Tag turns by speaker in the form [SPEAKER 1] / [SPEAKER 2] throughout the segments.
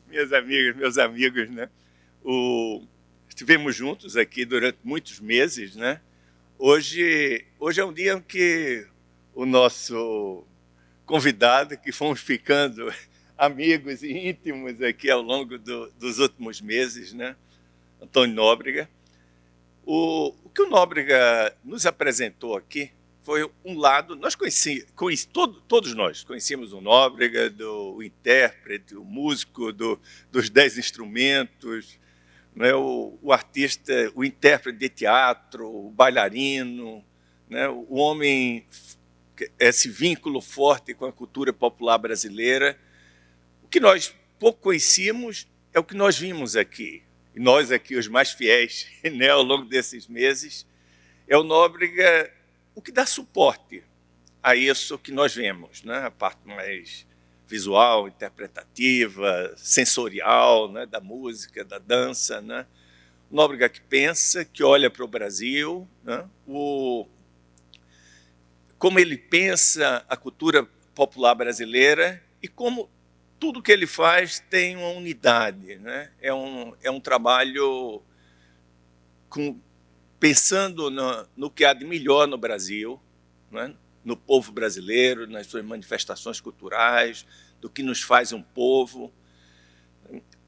[SPEAKER 1] Minhas amigas, meus amigos, né? Estivemos juntos aqui durante muitos meses, né? Hoje é um dia em que o nosso convidado, que fomos ficando amigos e íntimos aqui ao longo dos últimos meses, né? Antônio Nóbrega. O que o Nóbrega nos apresentou aqui foi um lado, todos nós conhecíamos o Nóbrega, o intérprete, o músico dos 10 instrumentos, né, o artista, o intérprete de teatro, o bailarino, né, o homem, esse vínculo forte com a cultura popular brasileira. O que nós pouco conhecíamos é o que nós vimos aqui. E nós aqui, os mais fiéis, né, ao longo desses meses, é o Nóbrega o que dá suporte a isso que nós vemos, né? A parte mais visual, interpretativa, sensorial, né? Da música, da dança, né? O Nóbrega que pensa, que olha para o Brasil, né? Como ele pensa a cultura popular brasileira e como tudo que ele faz tem uma unidade, né? É um trabalho pensando no que há de melhor no Brasil, né? No povo brasileiro, nas suas manifestações culturais, do que nos faz um povo.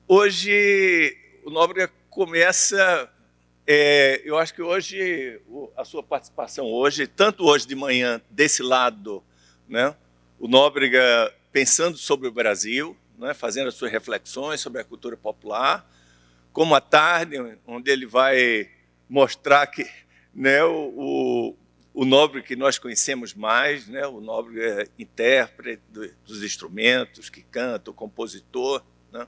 [SPEAKER 1] Hoje, o Nóbrega começa... eu acho que hoje, a sua participação hoje, tanto hoje de manhã, desse lado, né? O Nóbrega pensando sobre o Brasil, né? Fazendo as suas reflexões sobre a cultura popular, como à tarde, onde ele vai mostrar que, né, o Nóbrega que nós conhecemos mais, né, o Nóbrega intérprete dos instrumentos, que canta, o compositor, né,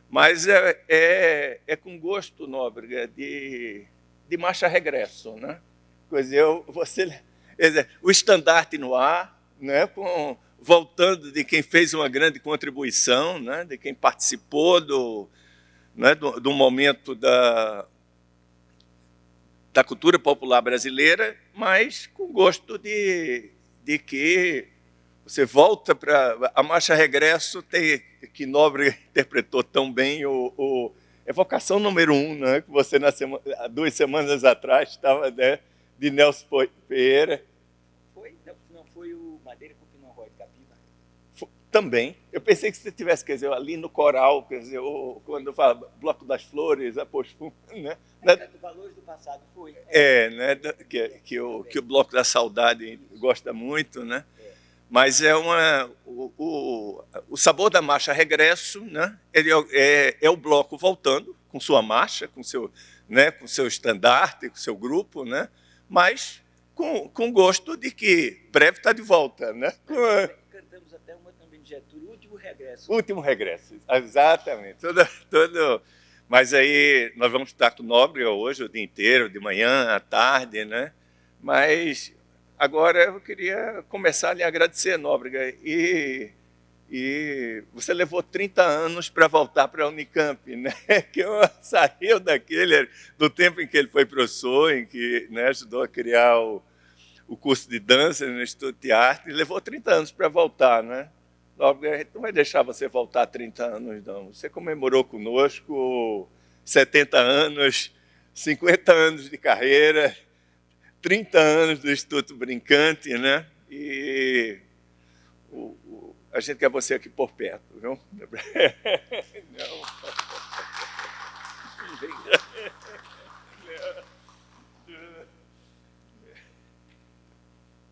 [SPEAKER 1] mas é com gosto, Nóbrega, de marcha-regresso, né? O estandarte no ar, né, voltando de quem fez uma grande contribuição, né, de quem participou do momento da cultura popular brasileira, mas com gosto de que você volta para... A marcha-regresso que Nóbrega interpretou tão bem, Evocação número 1, né, que você, há 2 semanas atrás, estava, né, de Nelson Pereira.
[SPEAKER 2] Não foi o Madeira com Pinhão de Capiba?
[SPEAKER 1] Também. Eu pensei que você tivesse, quer dizer, ali no coral, quer dizer, quando fala Bloco das Flores, a Posfum, né?
[SPEAKER 2] Valores do passado foi.
[SPEAKER 1] Né? Que o Bloco da Saudade gosta muito, né? Mas o sabor da marcha regresso, né? Ele é o bloco voltando com sua marcha, com seu estandarte, com seu grupo, né? Mas com gosto de que breve está de volta, né?
[SPEAKER 2] Cantamos até uma também de Getúlio, o último regresso.
[SPEAKER 1] Último regresso, exatamente. Mas aí nós vamos estar com o Nóbrega hoje o dia inteiro, de manhã, à tarde, né? Mas agora eu queria começar a lhe agradecer, Nóbrega. E você levou 30 anos para voltar para a Unicamp, né? Que saiu do tempo em que ele foi professor, em que, né, ajudou a criar o curso de dança no Instituto de Arte, e levou 30 anos para voltar, né? Nóbrega, a gente não vai deixar você voltar 30 anos, não. Você comemorou conosco 70 anos, 50 anos de carreira, 30 anos do Instituto Brincante, né? E a gente quer você aqui por perto, viu? Não.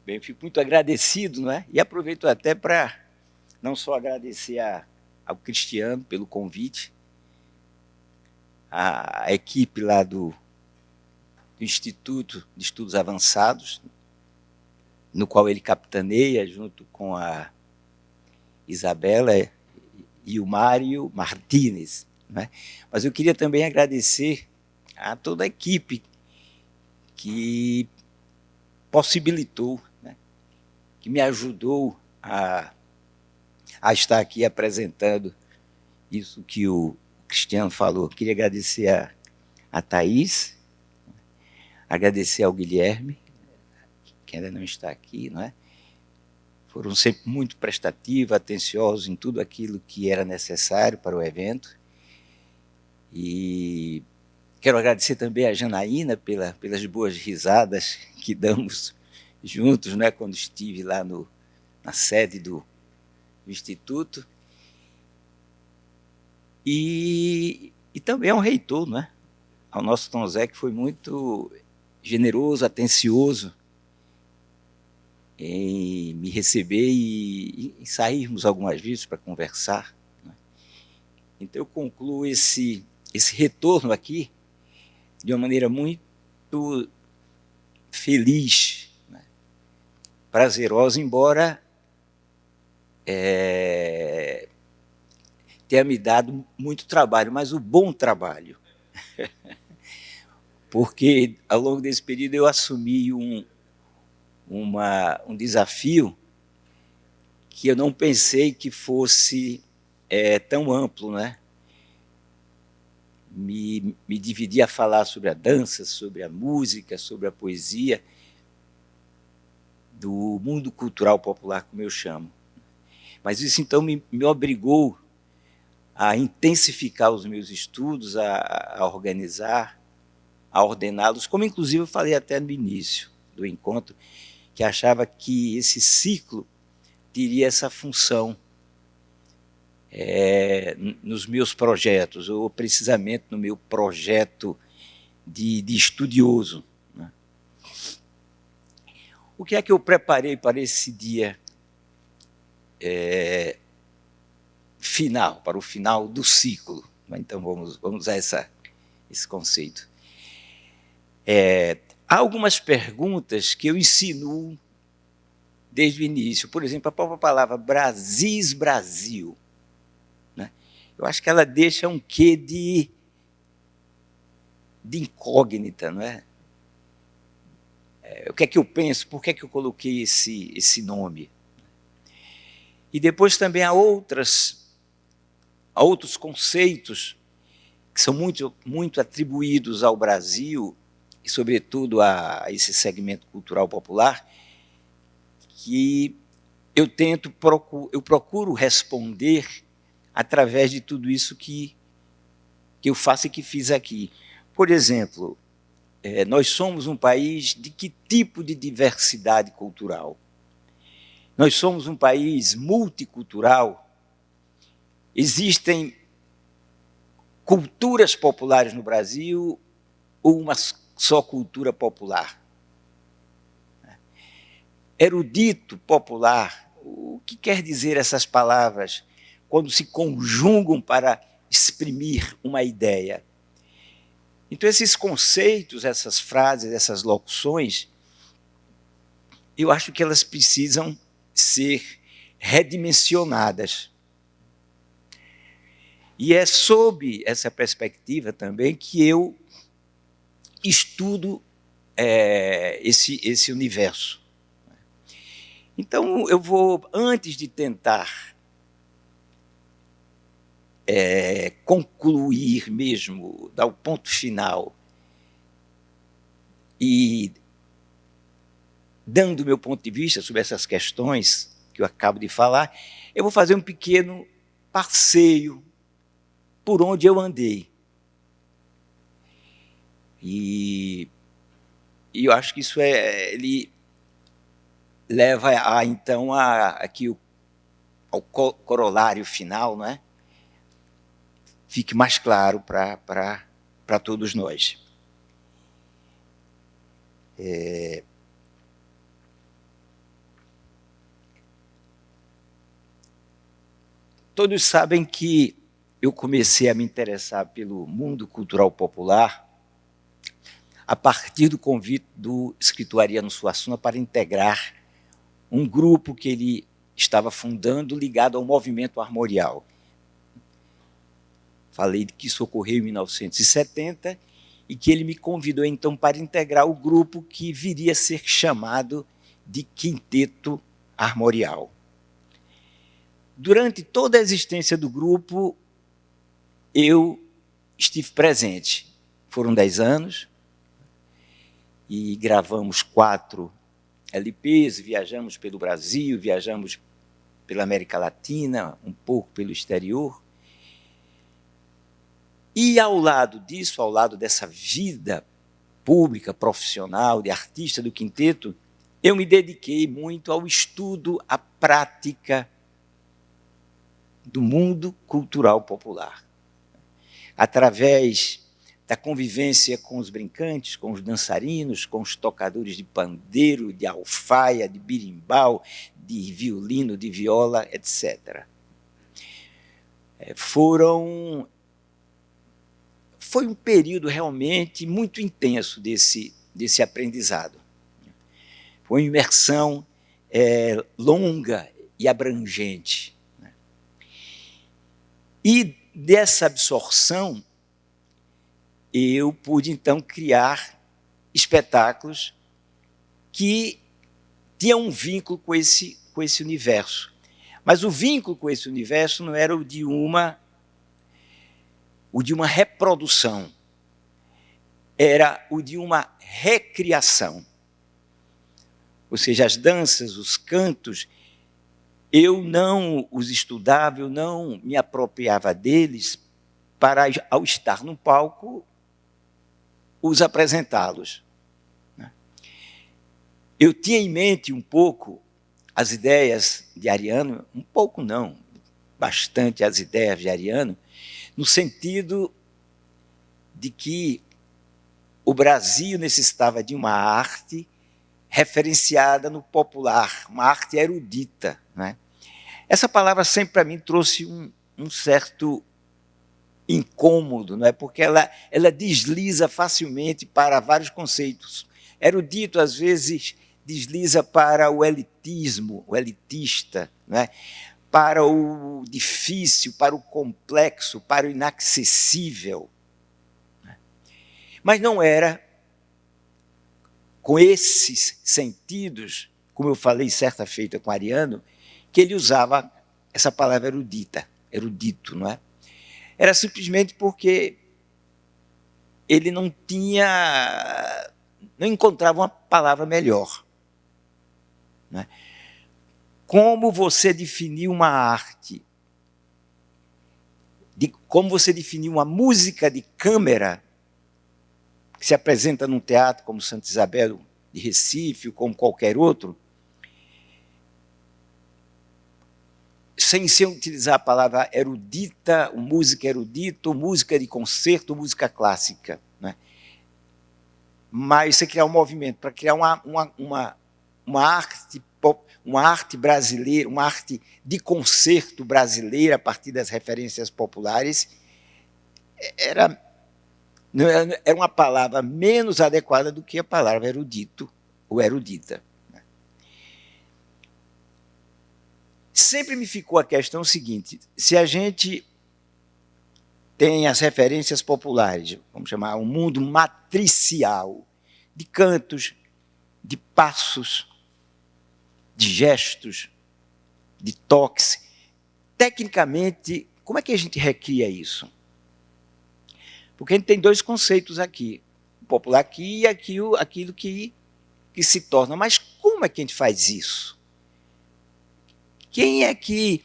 [SPEAKER 2] Bem, eu fico muito agradecido, não é? E aproveito até para não só agradecer ao Cristiano pelo convite, a equipe lá do Instituto de Estudos Avançados, no qual ele capitaneia, junto com a Isabela e o Mário Martínez, né? Mas eu queria também agradecer a toda a equipe que possibilitou, né, que me ajudou a estar aqui apresentando isso que o Cristiano falou. Queria agradecer a Thaís, agradecer ao Guilherme, que ainda não está aqui, não é? Foram sempre muito prestativos, atenciosos em tudo aquilo que era necessário para o evento. E quero agradecer também a Janaína pelas boas risadas que damos juntos, né, quando estive lá na sede do Instituto. E também ao reitor, né, ao nosso Tom Zé, que foi muito generoso, atencioso em me receber e sairmos algumas vezes para conversar. Né. Então eu concluo esse retorno aqui de uma maneira muito feliz, né, prazerosa, embora tenha me dado muito trabalho, mas o bom trabalho. Porque ao longo desse período eu assumi um desafio que eu não pensei que fosse tão amplo, né? Me dividi a falar sobre a dança, sobre a música, sobre a poesia, do mundo cultural popular, como eu chamo. Mas isso, então, me obrigou a intensificar os meus estudos, a organizar, a ordená-los, como, inclusive, eu falei até no início do encontro, que achava que esse ciclo teria essa função nos meus projetos, ou precisamente no meu projeto de estudioso. Né? O que é que eu preparei para esse dia final, para o final do ciclo? Então, vamos usar esse conceito. Há algumas perguntas que eu insinuo desde o início. Por exemplo, a própria palavra Brasis, Brasil. Né? Eu acho que ela deixa um quê de incógnita, não é? O que é que eu penso? Por que é que eu coloquei esse nome? E depois também há outros conceitos que são muito atribuídos ao Brasil, e sobretudo a esse segmento cultural popular, que eu procuro responder através de tudo isso que eu faço e que fiz aqui. Por exemplo, nós somos um país de que tipo de diversidade cultural? Nós somos um país multicultural. Existem culturas populares no Brasil ou uma só cultura popular? Erudito popular, o que quer dizer essas palavras quando se conjugam para exprimir uma ideia? Então, esses conceitos, essas frases, essas locuções, eu acho que elas precisam ser redimensionadas. E é sob essa perspectiva também que eu estudo esse universo. Então, eu vou, antes de tentar concluir mesmo, dar o ponto final, e dando o meu ponto de vista sobre essas questões que eu acabo de falar, eu vou fazer um pequeno passeio por onde eu andei. E eu acho que isso ele leva então aqui ao corolário final, não é? Fique mais claro para todos nós. Todos sabem que eu comecei a me interessar pelo mundo cultural popular a partir do convite do escritor Ariano Suassuna para integrar um grupo que ele estava fundando ligado ao movimento armorial. Falei que isso ocorreu em 1970 e que ele me convidou, então, para integrar o grupo que viria a ser chamado de Quinteto Armorial. Durante toda a existência do grupo, eu estive presente. Foram 10 anos e gravamos 4 LPs, viajamos pelo Brasil, viajamos pela América Latina, um pouco pelo exterior. E ao lado disso, ao lado dessa vida pública, profissional, de artista do quinteto, eu me dediquei muito ao estudo, à prática do mundo cultural popular. Através da convivência com os brincantes, com os dançarinos, com os tocadores de pandeiro, de alfaia, de birimbau, de violino, de viola, etc. Foi um período realmente muito intenso desse aprendizado. Foi uma imersão longa e abrangente. E dessa absorção, eu pude, então, criar espetáculos que tinham um vínculo com esse universo. Mas o vínculo com esse universo não era o de uma reprodução, era o de uma recriação. Ou seja, as danças, os cantos, eu não os estudava, eu não me apropriava deles para, ao estar no palco, os apresentá-los. Eu tinha em mente um pouco as ideias de Ariano, um pouco não, bastante as ideias de Ariano, no sentido de que o Brasil necessitava de uma arte referenciada no popular, uma arte erudita. Né? Essa palavra sempre para mim trouxe um certo incômodo, não é? Porque ela desliza facilmente para vários conceitos. Erudito, às vezes, desliza para o elitismo, o elitista, não é? Para o difícil, para o complexo, para o inacessível. Mas não era com esses sentidos, como eu falei certa feita com Ariano, que ele usava essa palavra erudito, não é? Era simplesmente porque ele não encontrava uma palavra melhor. Não é? Como você definiu uma arte, como você definiu uma música de câmara que se apresenta num teatro como Santa Isabel de Recife, ou como qualquer outro, sem utilizar a palavra erudita, música erudita, música de concerto, música clássica. Né? Mas você criar um movimento para criar uma arte pop, uma arte brasileira, uma arte de concerto brasileira a partir das referências populares, era uma palavra menos adequada do que a palavra erudito ou erudita. Sempre me ficou a questão seguinte: se a gente tem as referências populares, vamos chamar um mundo matricial, de cantos, de passos, de gestos, de toques, tecnicamente, como é que a gente recria isso? Porque a gente tem 2 conceitos aqui, o popular aqui e aquilo que se torna. Mas como é que a gente faz isso? Quem é que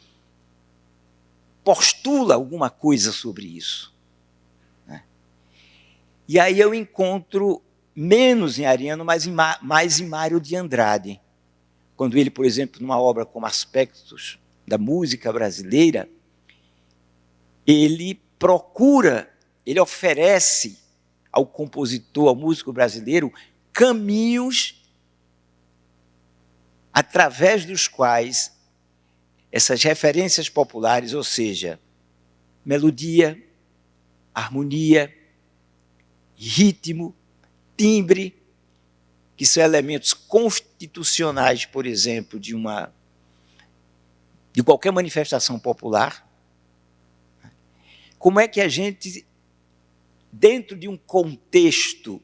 [SPEAKER 2] postula alguma coisa sobre isso? E aí eu encontro, menos em Ariano, mas mais em Mário de Andrade. Quando ele, por exemplo, numa obra como Aspectos da Música Brasileira, ele oferece ao compositor, ao músico brasileiro, caminhos através dos quais essas referências populares, ou seja, melodia, harmonia, ritmo, timbre, que são elementos constitucionais, por exemplo, de qualquer manifestação popular. Como é que a gente, dentro de um contexto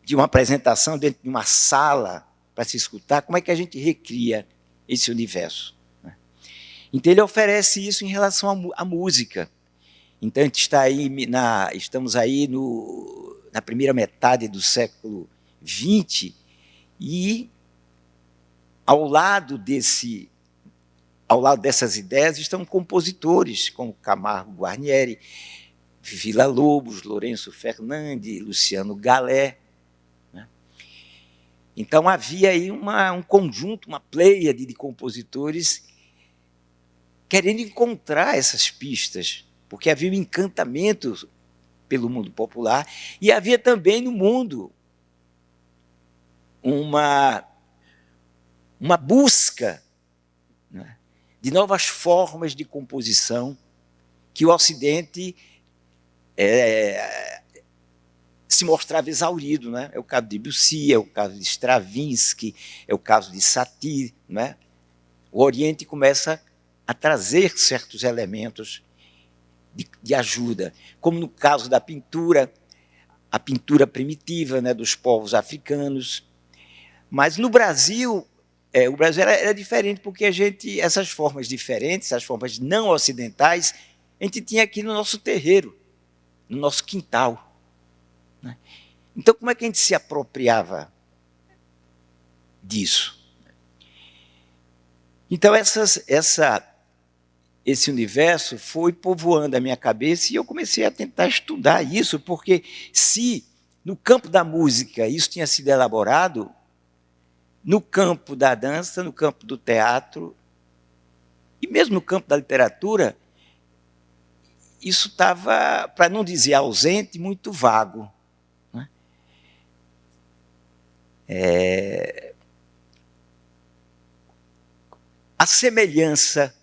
[SPEAKER 2] de uma apresentação, dentro de uma sala para se escutar, como é que a gente recria esse universo? Então ele oferece isso em relação à música. Então, a gente está aí estamos aí na primeira metade do século XX e, ao lado dessas ideias, estão compositores como Camargo Guarnieri, Villa-Lobos, Lourenço Fernandes, Luciano Galé. Então, havia aí um conjunto, uma pleiade de compositores querendo encontrar essas pistas, porque havia um encantamento pelo mundo popular e havia também no mundo uma busca, né, de novas formas de composição que o Ocidente se mostrava exaurido, né? É o caso de Debussy, é o caso de Stravinsky, é o caso de Satie, né? O Oriente começa a trazer certos elementos de ajuda, como no caso da pintura, a pintura primitiva, né, dos povos africanos. Mas no Brasil, o Brasil era diferente, porque essas formas diferentes, as formas não ocidentais, a gente tinha aqui no nosso terreiro, no nosso quintal. Então, como é que a gente se apropriava disso? Então, esse universo foi povoando a minha cabeça e eu comecei a tentar estudar isso, porque se no campo da música isso tinha sido elaborado, no campo da dança, no campo do teatro e mesmo no campo da literatura, isso estava, para não dizer ausente, muito vago. A semelhança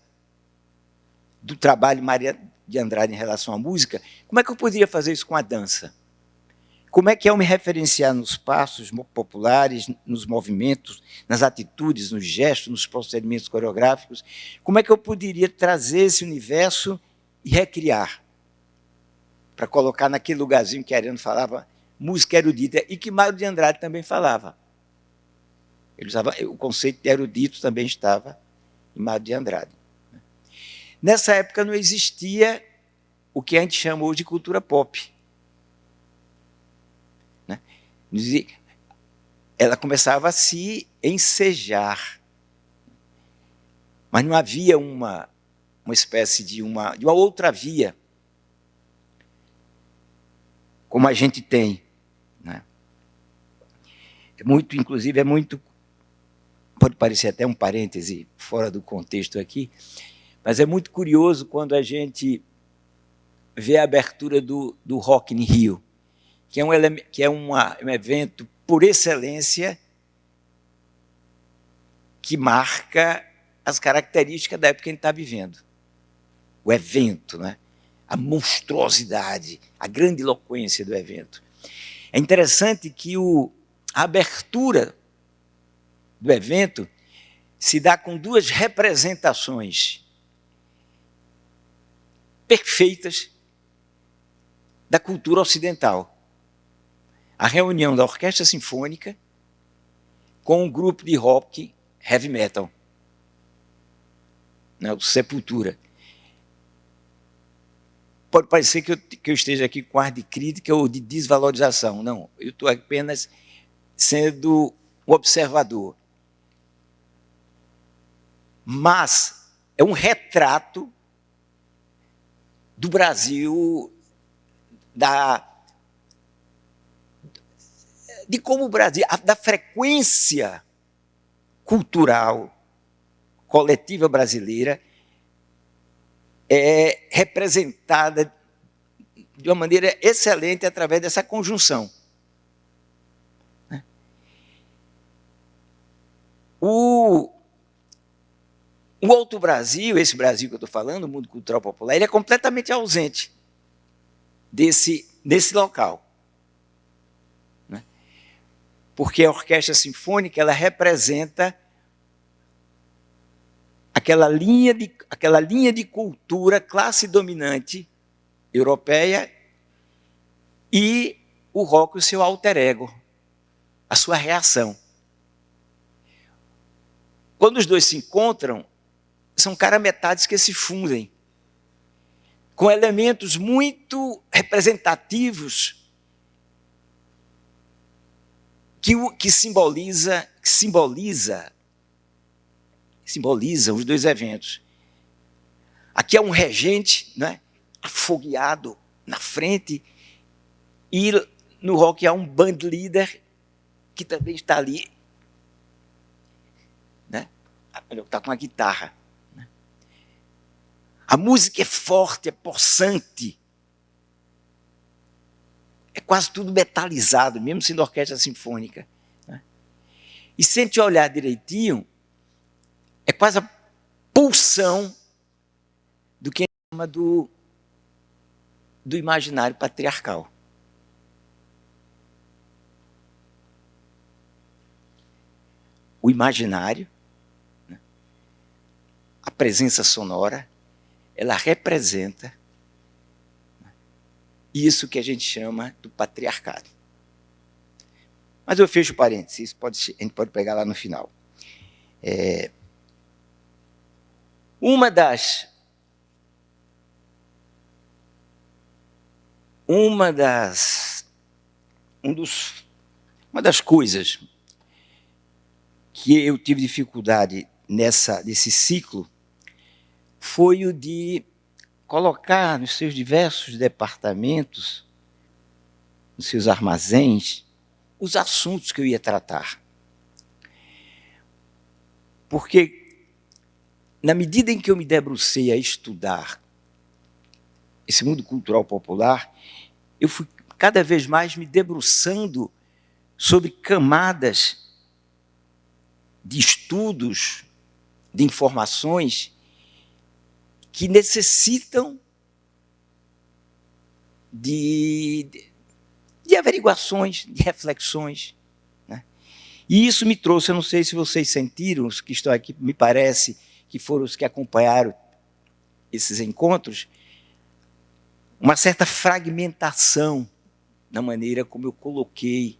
[SPEAKER 2] do trabalho de Maria de Andrade em relação à música, como é que eu poderia fazer isso com a dança? Como é que eu me referenciar nos passos populares, nos movimentos, nas atitudes, nos gestos, nos procedimentos coreográficos? Como é que eu poderia trazer esse universo e recriar? Para colocar naquele lugarzinho que Ariano falava, música erudita, e que Mário de Andrade também falava. O conceito de erudito também estava em Mário de Andrade. Nessa época não existia o que a gente chama hoje de cultura pop. Ela começava a se ensejar, mas não havia uma espécie de uma outra via, como a gente tem. Né? Inclusive, pode parecer até um parêntese fora do contexto aqui, mas é muito curioso quando a gente vê a abertura do Rock in Rio, que é um evento por excelência que marca as características da época que a gente está vivendo. O evento, né? A monstruosidade, a grandiloquência do evento. É interessante que a abertura do evento se dá com duas representações perfeitas da cultura ocidental. A reunião da Orquestra Sinfônica com um grupo de rock heavy metal, né, o Sepultura. Pode parecer que eu esteja aqui com ar de crítica ou de desvalorização. Não, eu estou apenas sendo um observador. Mas é um retrato do Brasil, de como o Brasil, da frequência cultural coletiva brasileira é representada de uma maneira excelente através dessa conjunção. O outro Brasil, esse Brasil que eu estou falando, o mundo cultural popular, ele é completamente ausente desse local. Né? Porque a orquestra sinfônica ela representa aquela linha de cultura, classe dominante europeia, e o rock, o seu alter ego, a sua reação. Quando os dois se encontram, são cara-metades que se fundem. com elementos muito representativos que simbolizam os dois eventos. Aqui é um regente, né, afogueado na frente, e no rock há um band leader que também está ali, né? Está com a guitarra. Né? A música é forte, é possante. É quase tudo metalizado, mesmo sendo orquestra sinfônica. Né? E se a gente olhar direitinho, é quase a pulsão do que a gente chama do imaginário patriarcal. O imaginário, né, a presença sonora, ela representa, né, isso que a gente chama do patriarcado. Mas eu fecho parênteses, a gente pode pegar lá no final. Uma das coisas que eu tive dificuldade nesse ciclo foi o de colocar nos seus diversos departamentos, nos seus armazéns, os assuntos que eu ia tratar. Porque, na medida em que eu me debrucei a estudar esse mundo cultural popular, eu fui cada vez mais me debruçando sobre camadas de estudos, de informações que necessitam de averiguações, de reflexões. Né? E isso me trouxe, eu não sei se vocês sentiram, os que estão aqui, me parece que foram os que acompanharam esses encontros, uma certa fragmentação na maneira como eu coloquei,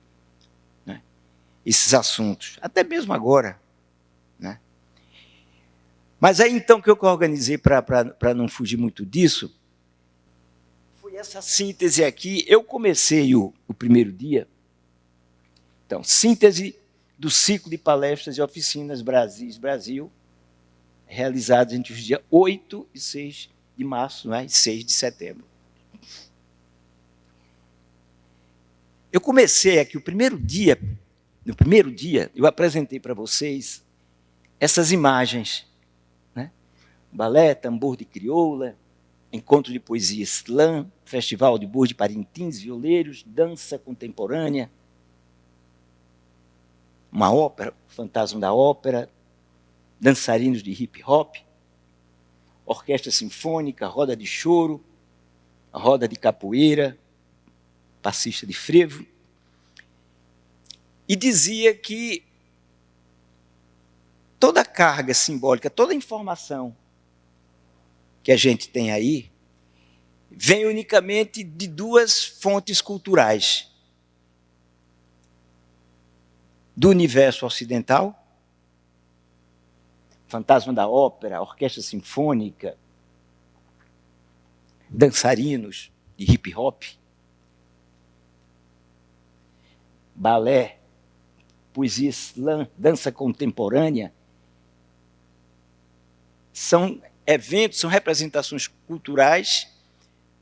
[SPEAKER 2] né, esses assuntos, até mesmo agora. Né? Mas aí, então, que eu organizei, para não fugir muito disso, foi essa síntese aqui. Eu comecei o primeiro dia, então, síntese do ciclo de palestras e oficinas Brasil, realizados entre os dias 8 e 6 de março, né, e 6 de setembro. Eu comecei aqui, no primeiro dia, eu apresentei para vocês essas imagens, né? Balé, tambor de crioula, encontro de poesia slam, festival de Bois de Parintins, violeiros, dança contemporânea, uma ópera, Fantasma da Ópera, dançarinos de hip-hop, orquestra sinfônica, roda de choro, roda de capoeira, passista de frevo, e dizia que toda a carga simbólica, toda a informação que a gente tem aí, vem unicamente de duas fontes culturais. Do universo ocidental, Fantasma da Ópera, orquestra sinfônica, dançarinos de hip-hop, balé, poesia slam, dança contemporânea, são eventos, são representações culturais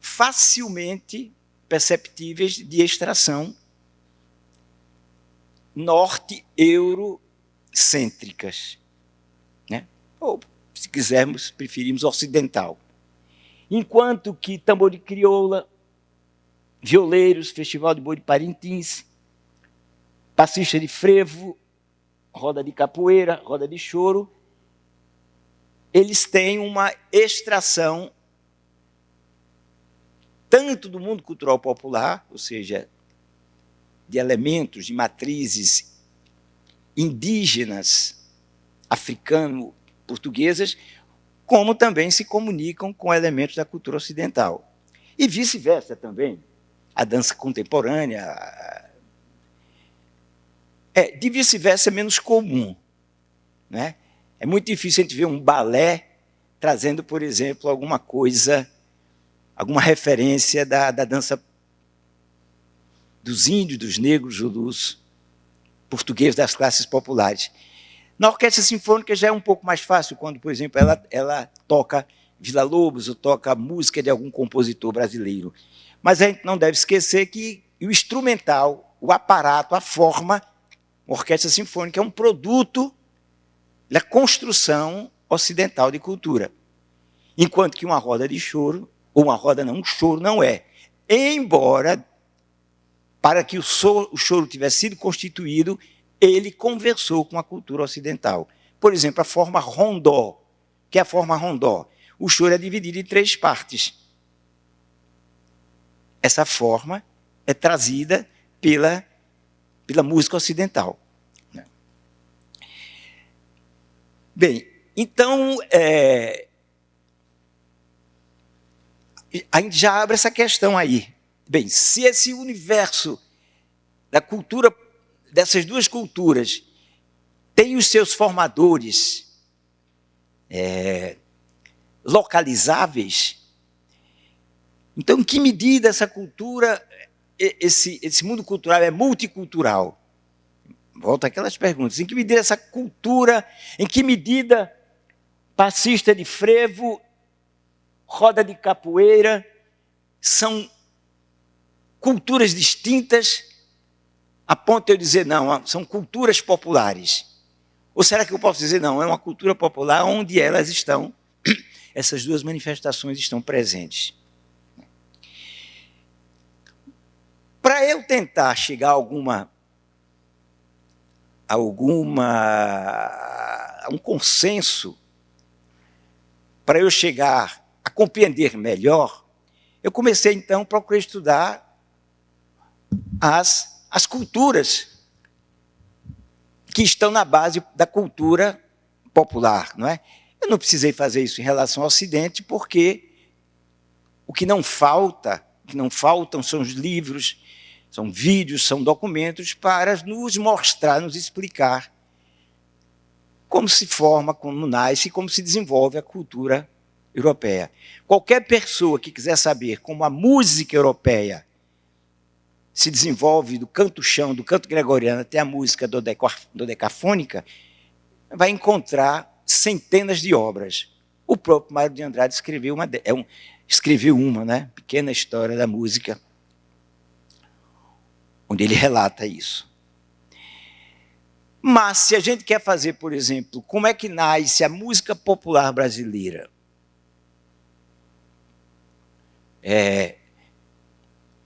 [SPEAKER 2] facilmente perceptíveis de extração norte-eurocêntricas, né? Ou, se quisermos, preferimos ocidental. Enquanto que tambor de crioula, violeiros, Festival de Bois de Parintins, passista de frevo, roda de capoeira, roda de choro, eles têm uma extração tanto do mundo cultural popular, ou seja, de elementos, de matrizes indígenas, africano-portuguesas, como também se comunicam com elementos da cultura ocidental. E vice-versa também. A dança contemporânea... de vice-versa é menos comum. Né? É muito difícil a gente ver um balé trazendo, por exemplo, alguma coisa alguma referência da dança dos índios, dos negros ou dos portugueses das classes populares. Na orquestra sinfônica já é um pouco mais fácil, quando, por exemplo, ela toca Villa-Lobos ou toca música de algum compositor brasileiro. Mas a gente não deve esquecer que o instrumental, o aparato, a forma, a orquestra sinfônica é um produto da construção ocidental de cultura. Enquanto que uma roda de choro, ou uma roda não, um choro não é. Embora, para que o choro tivesse sido constituído, ele conversou com a cultura ocidental. Por exemplo, a forma rondó, que é a forma rondó. O choro é dividido em 3 partes. Essa forma é trazida pela música ocidental. Bem, então, a gente já abre essa questão aí. Bem, se esse universo da cultura, dessas duas culturas, tem os seus formadores localizáveis, então, em que medida essa cultura, esse mundo cultural é multicultural? Volta aquelas perguntas. Em que medida essa cultura, em que medida passista de frevo, roda de capoeira, são culturas distintas, a ponto de eu dizer, não, são culturas populares? Ou será que eu posso dizer, não, é uma cultura popular onde elas estão, essas duas manifestações estão presentes? Para eu tentar chegar a um consenso, para eu chegar a compreender melhor, eu comecei, então, a procurar estudar as culturas que estão na base da cultura popular, não é? Eu não precisei fazer isso em relação ao Ocidente, porque o que não faltam são os livros, são vídeos, são documentos para nos mostrar, nos explicar como se forma, como nasce, como se desenvolve a cultura europeia. Qualquer pessoa que quiser saber como a música europeia se desenvolve do canto-chão, do canto gregoriano até a música dodecafônica, vai encontrar centenas de obras. O próprio Mário de Andrade escreveu uma, né? Pequena História da Música, onde ele relata isso. Mas, se a gente quer fazer, por exemplo, como é que nasce a música popular brasileira?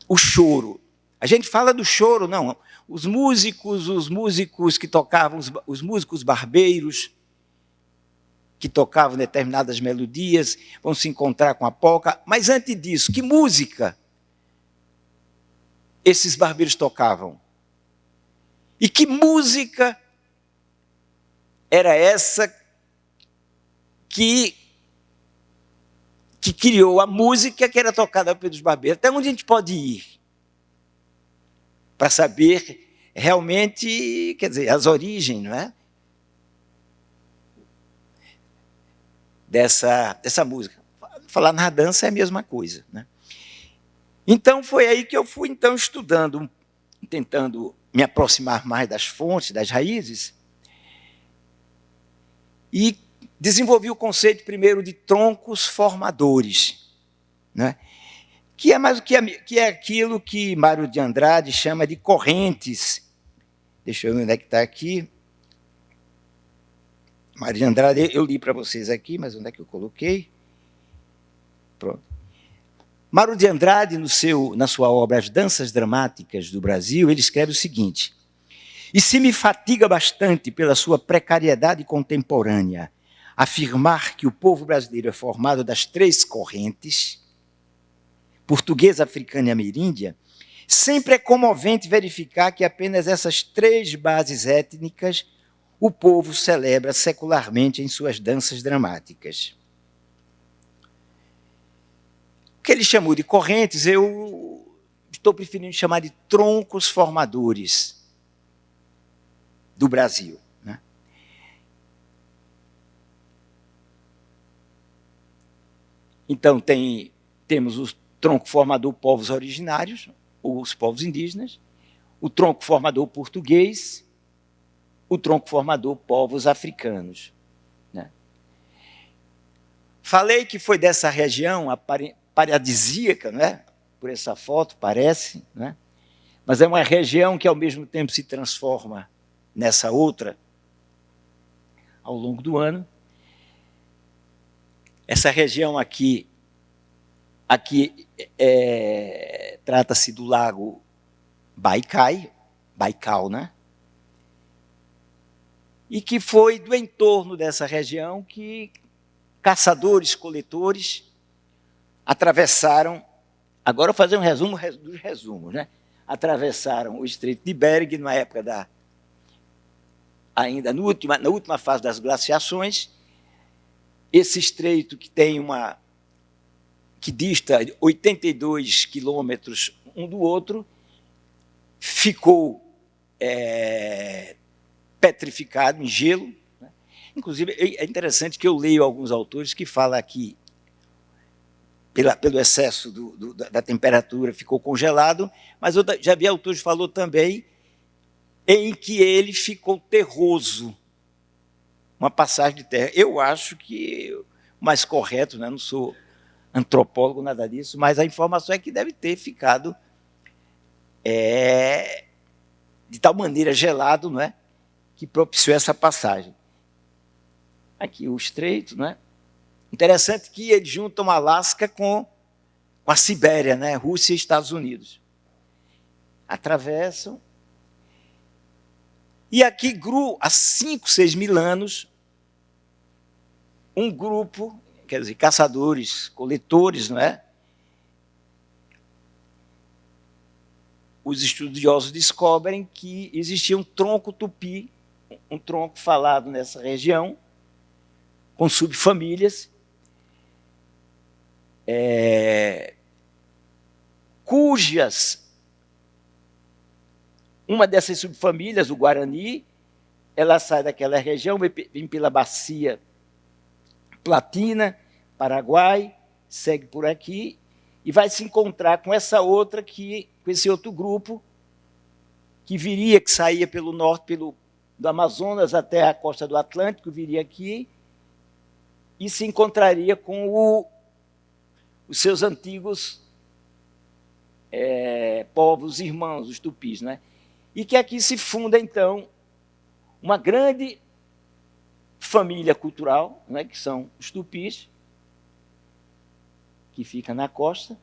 [SPEAKER 2] O choro. A gente fala do choro, não. Os músicos que tocavam, os músicos barbeiros, que tocavam determinadas melodias, vão se encontrar com a polca. Mas, antes disso, que música esses barbeiros tocavam? E que música era essa que criou a música que era tocada pelos barbeiros? Até onde a gente pode ir para saber realmente, quer dizer, as origens, não é? Dessa música. Falar na dança é a mesma coisa, né? Então, foi aí que eu fui, então, estudando, tentando me aproximar mais das fontes, das raízes, e desenvolvi o conceito, primeiro, de troncos formadores, né? Que é aquilo que Mário de Andrade chama de correntes. Deixa eu ver onde é que está aqui. Mário de Andrade, eu li para vocês aqui, mas onde é que eu coloquei? Pronto. Mário de Andrade, na sua obra As Danças Dramáticas do Brasil, ele escreve o seguinte: e se me fatiga bastante pela sua precariedade contemporânea afirmar que o povo brasileiro é formado das 3 correntes, portuguesa, africana e ameríndia, sempre é comovente verificar que apenas essas 3 bases étnicas o povo celebra secularmente em suas danças dramáticas. O que ele chamou de correntes, eu estou preferindo chamar de troncos formadores do Brasil, né? Então, temos tronco formador povos originários, ou os povos indígenas, o tronco formador português, o tronco formador povos africanos. Né? Falei que foi dessa região paradisíaca, né? Por essa foto, parece, né? Mas é uma região que, ao mesmo tempo, se transforma nessa outra ao longo do ano. Essa região aqui trata-se do lago Baikal, né? E que foi do entorno dessa região que caçadores, coletores atravessaram. Agora eu vou fazer um resumo dos resumos, né? Atravessaram o Estreito de Bering na época ainda na última fase das glaciações. Esse estreito que dista 82 quilômetros um do outro, ficou petrificado em gelo. Né? Inclusive, é interessante que eu leio alguns autores que falam que, pelo excesso da temperatura, ficou congelado, mas eu já vi autores que falou também em que ele ficou terroso, uma passagem de terra. Eu acho que o mais correto, né? Não sou antropólogo, nada disso, mas a informação é que deve ter ficado de tal maneira gelado, não é? Que propiciou essa passagem. Aqui o estreito, né? Interessante que eles juntam Alasca com a Sibéria, né? Rússia e Estados Unidos. Atravessam. E aqui, há 5, 6 mil anos, um grupo, quer dizer, caçadores, coletores, não é? Os estudiosos descobrem que existia um tronco tupi, um tronco falado nessa região, com subfamílias, uma dessas subfamílias, o Guarani, ela sai daquela região, vem pela Bacia Platina, Paraguai, segue por aqui, e vai se encontrar com essa outra, com esse outro grupo, que saía pelo norte, do Amazonas até a costa do Atlântico, viria aqui, e se encontraria com os seus antigos povos irmãos, os tupis, né? E que aqui se funda, então, uma grande família cultural, né, que são os tupis, que fica na costa,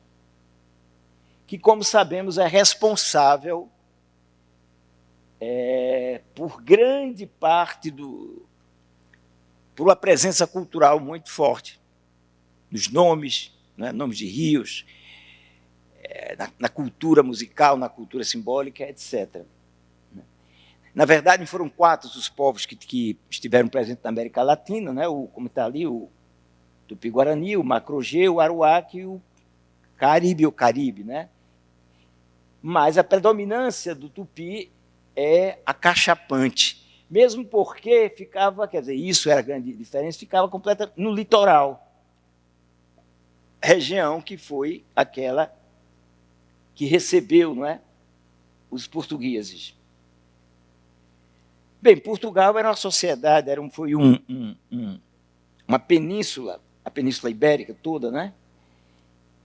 [SPEAKER 2] que, como sabemos, é responsável por grande parte por uma presença cultural muito forte, nos nomes, né, nomes de rios, na cultura musical, na cultura simbólica, etc. Na verdade, foram 4 os povos que estiveram presentes na América Latina, né? Como está ali, o Tupi-Guarani, o Macro-Gê, o Aruac e o Caribe, né? Mas a predominância do Tupi é acachapante, mesmo porque ficava, quer dizer, isso era a grande diferença, ficava completa no litoral, região que foi aquela que recebeu, não é, os portugueses. Bem, Portugal era uma sociedade, foi uma península, a Península Ibérica toda, né?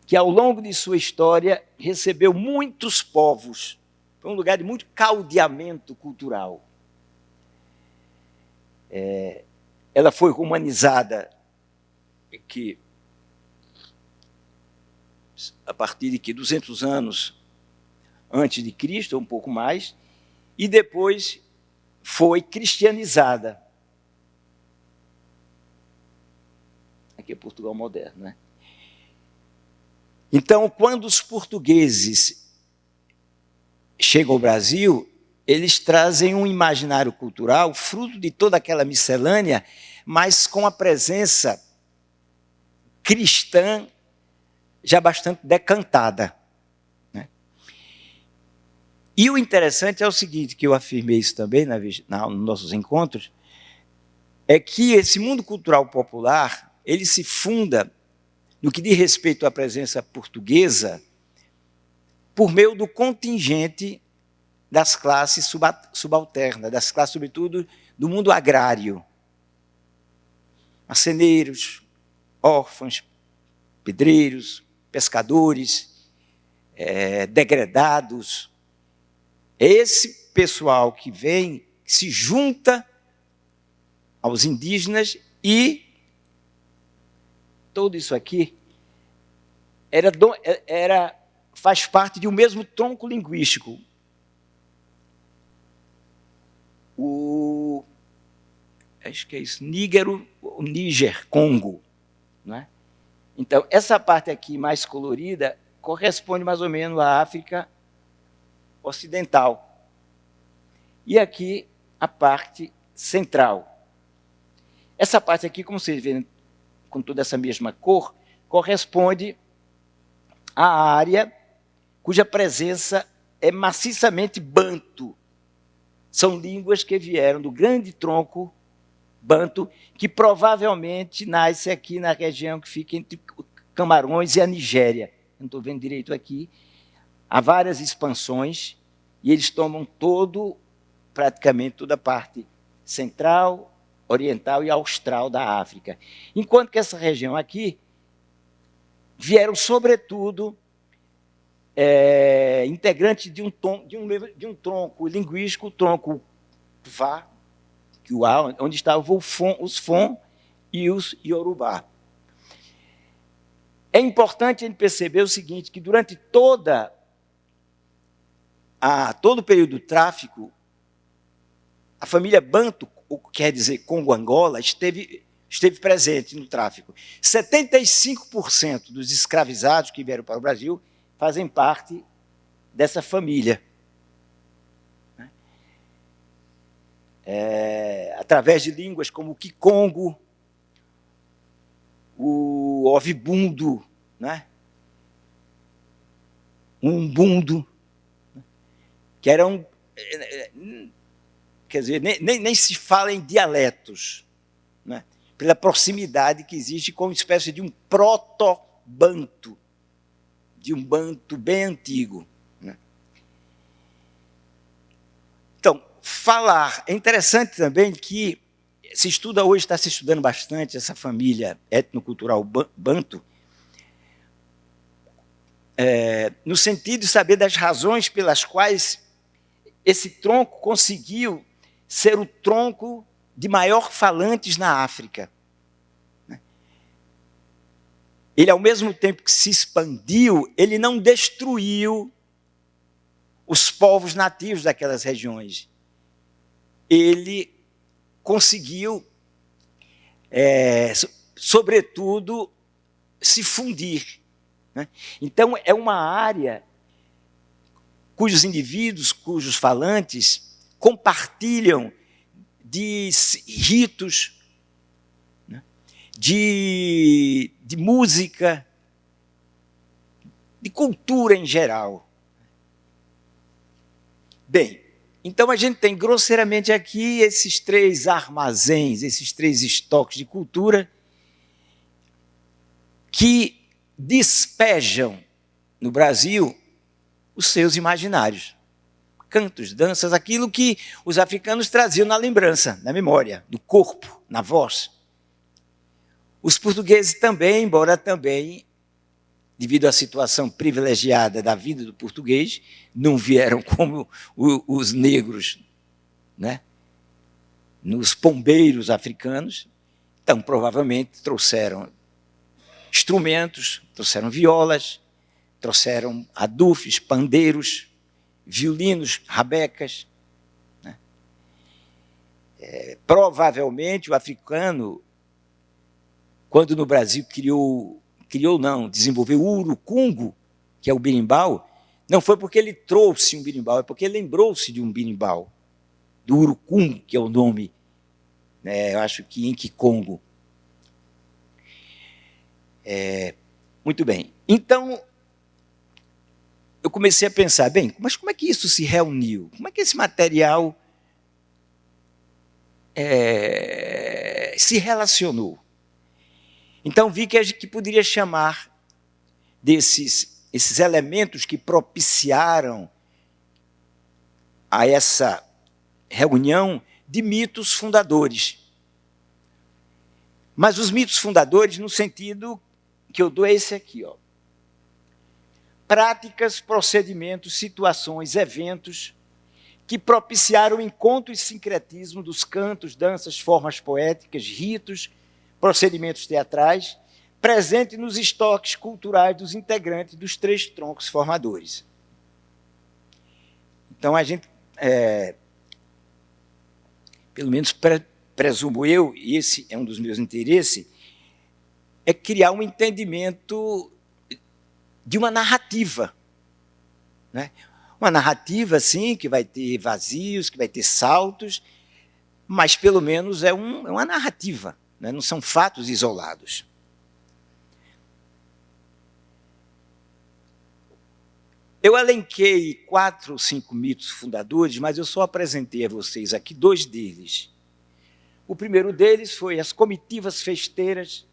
[SPEAKER 2] Que, ao longo de sua história, recebeu muitos povos. Foi um lugar de muito caldeamento cultural. Ela foi romanizada a partir de 200 anos antes de Cristo, ou um pouco mais, e depois foi cristianizada. Aqui é Portugal moderno, né? Então, quando os portugueses chegam ao Brasil, eles trazem um imaginário cultural, fruto de toda aquela miscelânea, mas com a presença cristã já bastante decantada. Né? E o interessante é o seguinte, que eu afirmei isso também nos nossos encontros, é que esse mundo cultural popular, ele se funda no que diz respeito à presença portuguesa, por meio do contingente das classes subalternas, das classes, sobretudo, do mundo agrário. Marceneiros, órfãos, pedreiros, pescadores, degredados. Esse pessoal que vem, que se junta aos indígenas e tudo isso aqui faz parte de um mesmo tronco linguístico. Acho que é isso, Níger, Congo. Não é? Então, essa parte aqui mais colorida corresponde mais ou menos à África Ocidental. E aqui a parte central. Essa parte aqui, como vocês veem, com toda essa mesma cor, corresponde à área cuja presença é maciçamente banto. São línguas que vieram do grande tronco banto, que provavelmente nasce aqui na região que fica entre Camarões e a Nigéria. Não estou vendo direito aqui. Há várias expansões e eles tomam praticamente toda a parte central, oriental e austral da África. Enquanto que essa região aqui vieram, sobretudo, integrantes de um tronco linguístico, o tronco Vá, onde estavam os Fon e os Iorubá. É importante a gente perceber o seguinte, que durante todo o período do tráfico, a família Banto, o que quer dizer Congo-Angola, esteve presente no tráfico. 75% dos escravizados que vieram para o Brasil fazem parte dessa família. Através de línguas como o Kikongo, o Ovibundo, né? O Umbundo, que eram... Quer dizer, nem se fala em dialetos, né? Pela proximidade que existe com uma espécie de um proto-banto, de um banto bem antigo. Né? Então, falar... É interessante também que está se estudando bastante essa família etnocultural banto, no sentido de saber das razões pelas quais esse tronco conseguiu ser o tronco de maior falantes na África. Ele, ao mesmo tempo que se expandiu, ele não destruiu os povos nativos daquelas regiões. Ele conseguiu, sobretudo, se fundir. Né? Então, é uma área cujos indivíduos, cujos falantes, compartilham de ritos, né? de música, de cultura em geral. Bem, então a gente tem grosseiramente aqui esses 3 armazéns, esses 3 estoques de cultura que despejam no Brasil os seus imaginários. Cantos, danças, aquilo que os africanos traziam na lembrança, na memória, no corpo, na voz. Os portugueses também, embora também, devido à situação privilegiada da vida do português, não vieram como os negros, né? Nos pombeiros africanos, então provavelmente trouxeram instrumentos, trouxeram violas, trouxeram adufes, pandeiros, violinos, rabecas. Né? Provavelmente o africano, quando no Brasil desenvolveu o urucungo, que é o berimbau, não foi porque ele trouxe um berimbau, é porque ele lembrou-se de um berimbau, do urucungo, que é o nome, né, eu acho que em Kikongo. Muito bem. Então, eu comecei a pensar, bem, mas como é que isso se reuniu? Como é que esse material se relacionou? Então, vi que a gente poderia chamar esses elementos que propiciaram a essa reunião de mitos fundadores. Mas os mitos fundadores, no sentido que eu dou, é esse aqui, ó. Práticas, procedimentos, situações, eventos que propiciaram o encontro e sincretismo dos cantos, danças, formas poéticas, ritos, procedimentos teatrais, presente nos estoques culturais dos integrantes dos 3 troncos formadores. Então, a gente, pelo menos presumo eu, e esse é um dos meus interesses, é criar um entendimento de uma narrativa, né? Uma narrativa, sim, que vai ter vazios, que vai ter saltos, mas, pelo menos, é uma narrativa, né? Não são fatos isolados. Eu elenquei 4 ou 5 mitos fundadores, mas eu só apresentei a vocês aqui 2 deles. O primeiro deles foi as comitivas festeiras,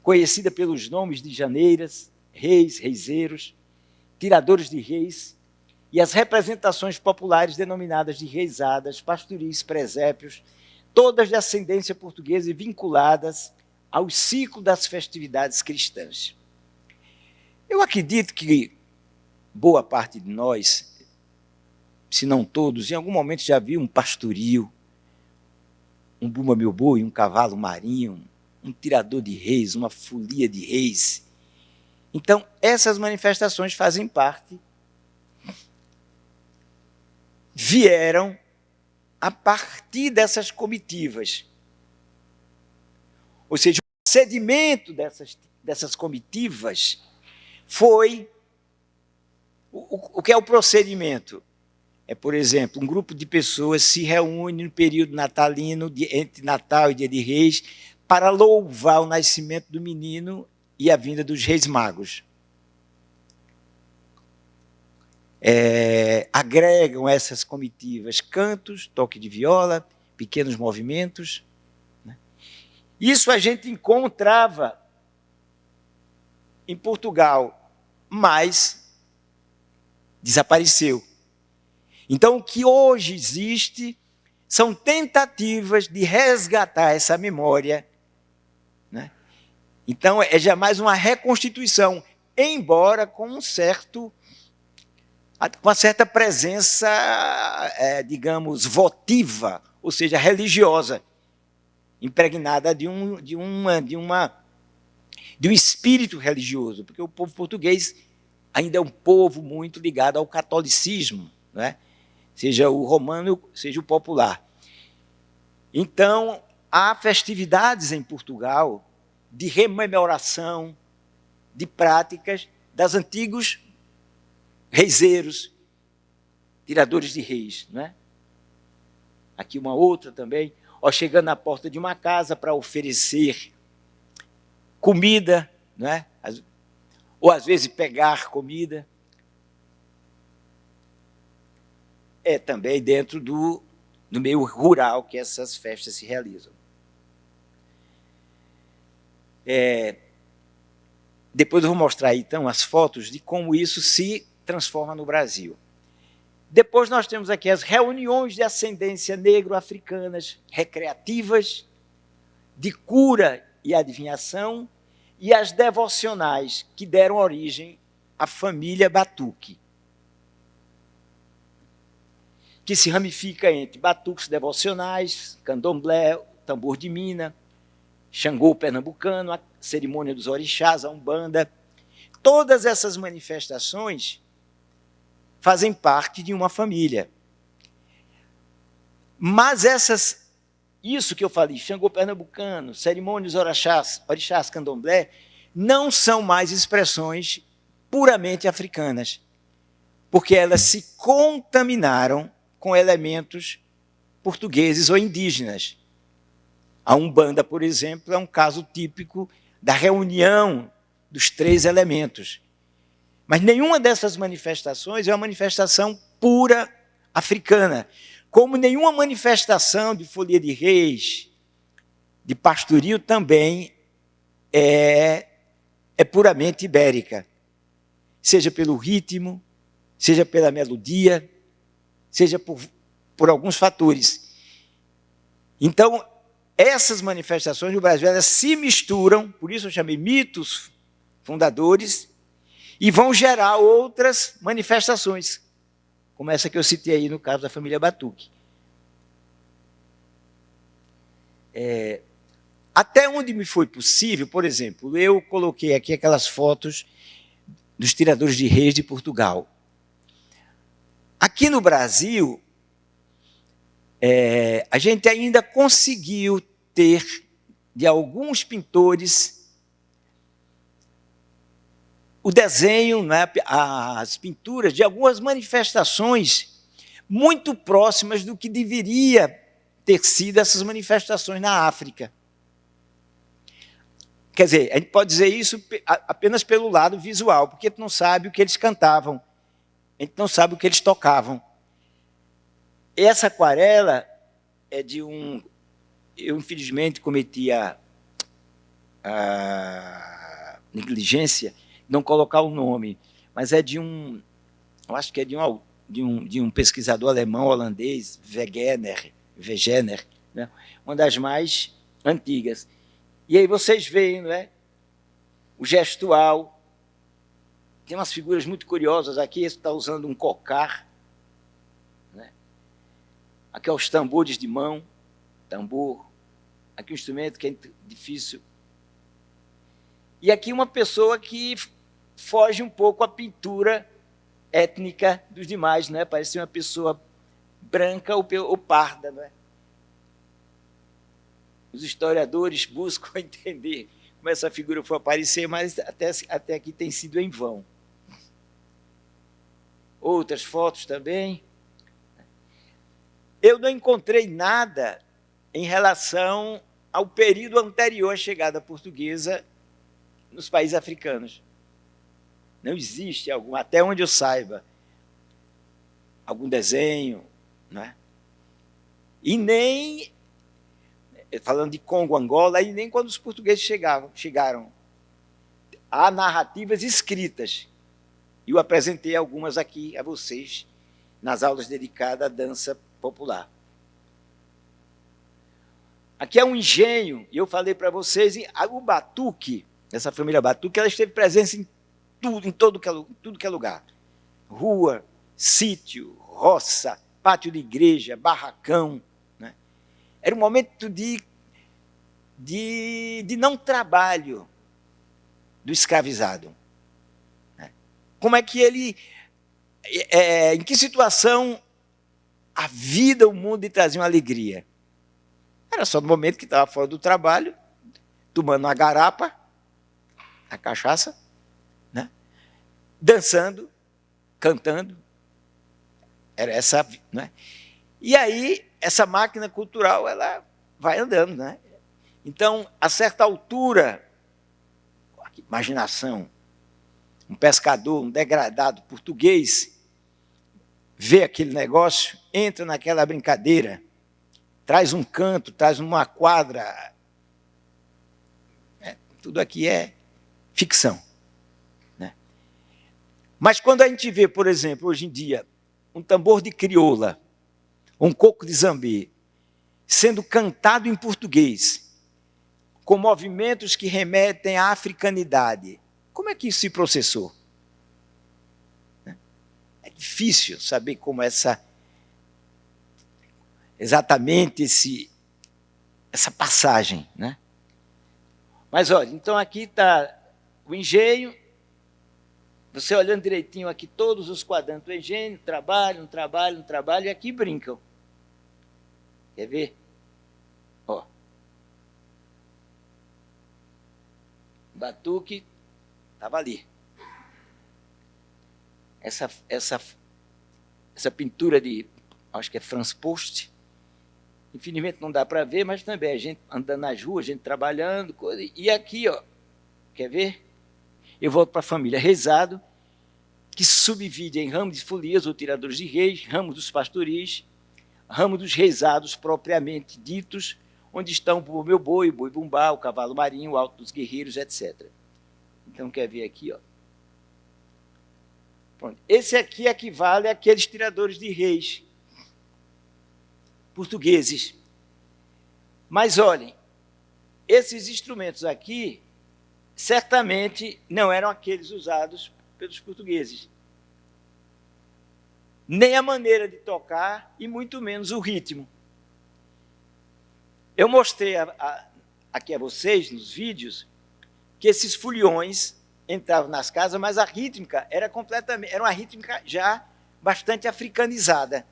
[SPEAKER 2] conhecida pelos nomes de janeiras, reis, reiseiros, tiradores de reis, e as representações populares denominadas de reisadas, pastoris, presépios, todas de ascendência portuguesa e vinculadas ao ciclo das festividades cristãs. Eu acredito que boa parte de nós, se não todos, em algum momento já viu um pastoril, um bumba meu boi, um cavalo marinho, um tirador de reis, uma folia de reis. Então, essas manifestações fazem parte, vieram a partir dessas comitivas. Ou seja, o procedimento dessas comitivas foi... O que é o procedimento? É, por exemplo, um grupo de pessoas se reúne no período natalino, entre Natal e Dia de Reis, para louvar o nascimento do menino e a vinda dos reis magos. Agregam essas comitivas cantos, toque de viola, pequenos movimentos, né? Isso a gente encontrava em Portugal, mas desapareceu. Então, o que hoje existe são tentativas de resgatar essa memória, né? Então, é jamais uma reconstituição, embora com uma certa presença, digamos, votiva, ou seja, religiosa, impregnada de um espírito religioso, porque o povo português ainda é um povo muito ligado ao catolicismo, né? Seja o romano, seja o popular. Então, há festividades em Portugal de rememoração de práticas das antigos reiseiros, tiradores de reis, né? Aqui uma outra também, chegando na porta de uma casa para oferecer comida, né? Ou às vezes pegar comida. É também dentro do meio rural que essas festas se realizam. Depois eu vou mostrar, então, as fotos de como isso se transforma no Brasil. Depois nós temos aqui as reuniões de ascendência negro-africanas, recreativas, de cura e adivinhação, e as devocionais, que deram origem à família Batuque, que se ramifica entre batuques devocionais, candomblé, tambor de mina, Xangô pernambucano, a cerimônia dos orixás, a Umbanda. Todas essas manifestações fazem parte de uma família. Mas isso que eu falei, Xangô pernambucano, cerimônias orixás, candomblé, não são mais expressões puramente africanas, porque elas se contaminaram com elementos portugueses ou indígenas. A Umbanda, por exemplo, é um caso típico da reunião dos 3 elementos. Mas nenhuma dessas manifestações é uma manifestação pura africana, como nenhuma manifestação de folia de reis, de pastoril também é puramente ibérica, seja pelo ritmo, seja pela melodia, seja por alguns fatores. Então, essas manifestações no Brasil, elas se misturam, por isso eu chamei mitos fundadores, e vão gerar outras manifestações, como essa que eu citei aí no caso da família Batuque. Até onde me foi possível, por exemplo, eu coloquei aqui aquelas fotos dos tiradores de reis de Portugal. Aqui no Brasil, a gente ainda conseguiu ter, de alguns pintores, o desenho, né, as pinturas de algumas manifestações muito próximas do que deveria ter sido essas manifestações na África. Quer dizer, a gente pode dizer isso apenas pelo lado visual, porque a gente não sabe o que eles cantavam, a gente não sabe o que eles tocavam. Essa aquarela é de um... Eu, infelizmente, cometi a negligência de não colocar o nome, mas é de um... Eu acho que é de um pesquisador alemão, holandês, Wegener, né? Uma das mais antigas. E aí vocês veem, não é? O gestual. Tem umas figuras muito curiosas aqui. Esse está usando um cocar. Né? Aqui é os tambores de mão. Tambor. Aqui um instrumento que é difícil. E aqui uma pessoa que foge um pouco à pintura étnica dos demais, né? Parece uma pessoa branca ou parda, não é? Os historiadores buscam entender como essa figura foi aparecer, mas até aqui tem sido em vão. Outras fotos também. Eu não encontrei nada em relação ao período anterior à chegada portuguesa nos países africanos. Não existe algum, até onde eu saiba, algum desenho, né? E nem, falando de Congo, Angola, e nem quando os portugueses chegaram. Há narrativas escritas. E eu apresentei algumas aqui a vocês nas aulas dedicadas à dança popular. Aqui é um engenho, e eu falei para vocês, o batuque, essa família Batuque, ela esteve presente em tudo, em tudo que é lugar. Rua, sítio, roça, pátio de igreja, barracão. Né? Era um momento de não trabalho do escravizado. Né? Como é que ele... em que situação a vida, o mundo lhe trazia uma alegria? Era só no momento que estava fora do trabalho, tomando uma garapa, a cachaça, né? Dançando, cantando. Era essa, né? E aí, essa máquina cultural, ela vai andando, né? Então, a certa altura, imaginação, um pescador, um degradado português, vê aquele negócio, entra naquela brincadeira, traz um canto, traz uma quadra. Tudo aqui é ficção. Né? Mas quando a gente vê, por exemplo, hoje em dia, um tambor de crioula, um coco de zambê, sendo cantado em português, com movimentos que remetem à africanidade, como é que isso se processou? É difícil saber como exatamente essa passagem. Né? Mas, olha, então aqui está o engenho, você olhando direitinho aqui, todos os quadrantes do engenho, trabalham, e aqui brincam. Quer ver? Ó. O batuque estava ali. Essa pintura de, acho que é Franz Post, infelizmente não dá para ver, mas também a gente andando nas ruas, a gente trabalhando, coisa. E aqui, ó, quer ver? Eu volto para a família Rezado, que se subdivide em ramos de folias ou tiradores de reis, ramos dos pastoris, ramos dos rezados propriamente ditos, onde estão o meu boi, o boi bumbá, o cavalo marinho, o alto dos guerreiros, etc. Então, quer ver aqui, ó. Pronto. Esse aqui equivale àqueles tiradores de reis portugueses. Mas, olhem, esses instrumentos aqui, certamente não eram aqueles usados pelos portugueses. Nem a maneira de tocar e muito menos o ritmo. Eu mostrei aqui a vocês, nos vídeos, que esses foliões entravam nas casas, mas a rítmica era uma rítmica já bastante africanizada.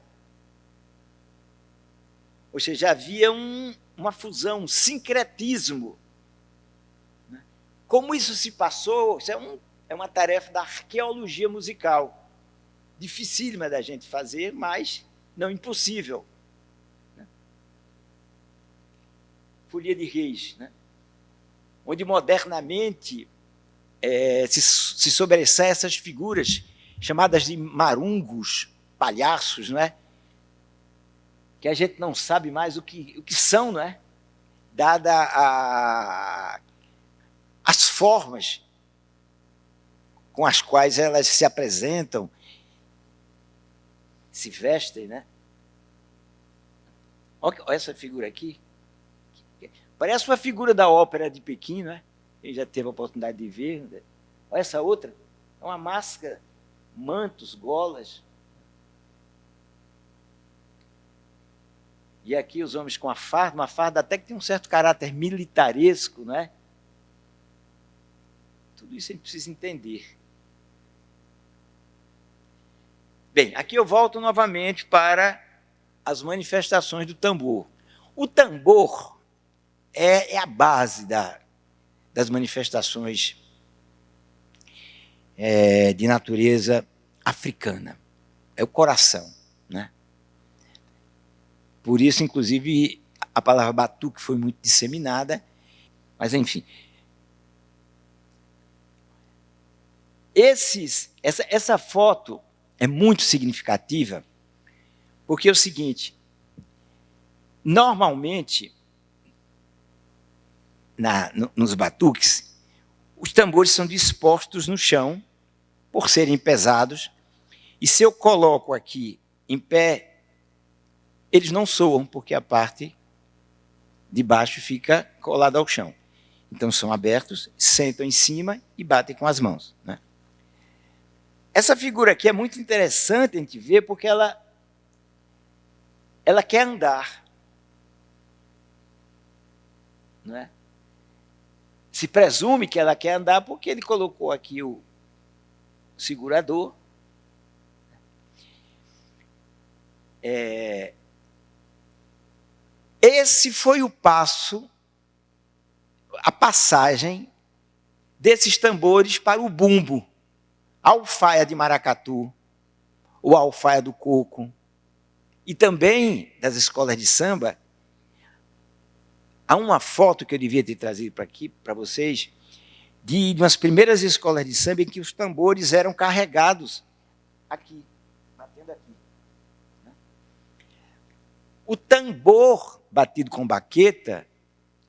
[SPEAKER 2] Ou seja, havia uma fusão, um sincretismo. Como isso se passou, isso é uma tarefa da arqueologia musical. Dificílima da gente fazer, mas não impossível. Folia de Reis, né? Onde modernamente se sobressaem essas figuras chamadas de marungos, palhaços, não é? Que a gente não sabe mais o que são, não é? Dada as formas com as quais elas se apresentam, se vestem, né? Olha essa figura aqui. Parece uma figura da ópera de Pequim, né? Quem já teve a oportunidade de ver. Né? Olha essa outra. É uma máscara, mantos, golas. E aqui os homens com uma farda até que tem um certo caráter militaresco, né? Tudo isso a gente precisa entender. Bem, aqui eu volto novamente para as manifestações do tambor. O tambor é a base das manifestações de natureza africana. É o coração, né? Por isso, inclusive, a palavra batuque foi muito disseminada, mas, enfim. Essa foto é muito significativa, porque é o seguinte, normalmente, nos batuques, os tambores são dispostos no chão, por serem pesados, e se eu coloco aqui em pé, eles não soam, porque a parte de baixo fica colada ao chão. Então, são abertos, sentam em cima e batem com as mãos, né? Essa figura aqui é muito interessante a gente ver, porque ela quer andar. Não é? Se presume que ela quer andar porque ele colocou aqui o segurador. Esse foi o passo, a passagem desses tambores para o bumbo, a alfaia de maracatu, ou a alfaia do coco, e também das escolas de samba. Há uma foto que eu devia ter trazido para aqui, para vocês, de umas primeiras escolas de samba em que os tambores eram carregados aqui, batendo aqui. O tambor batido com baqueta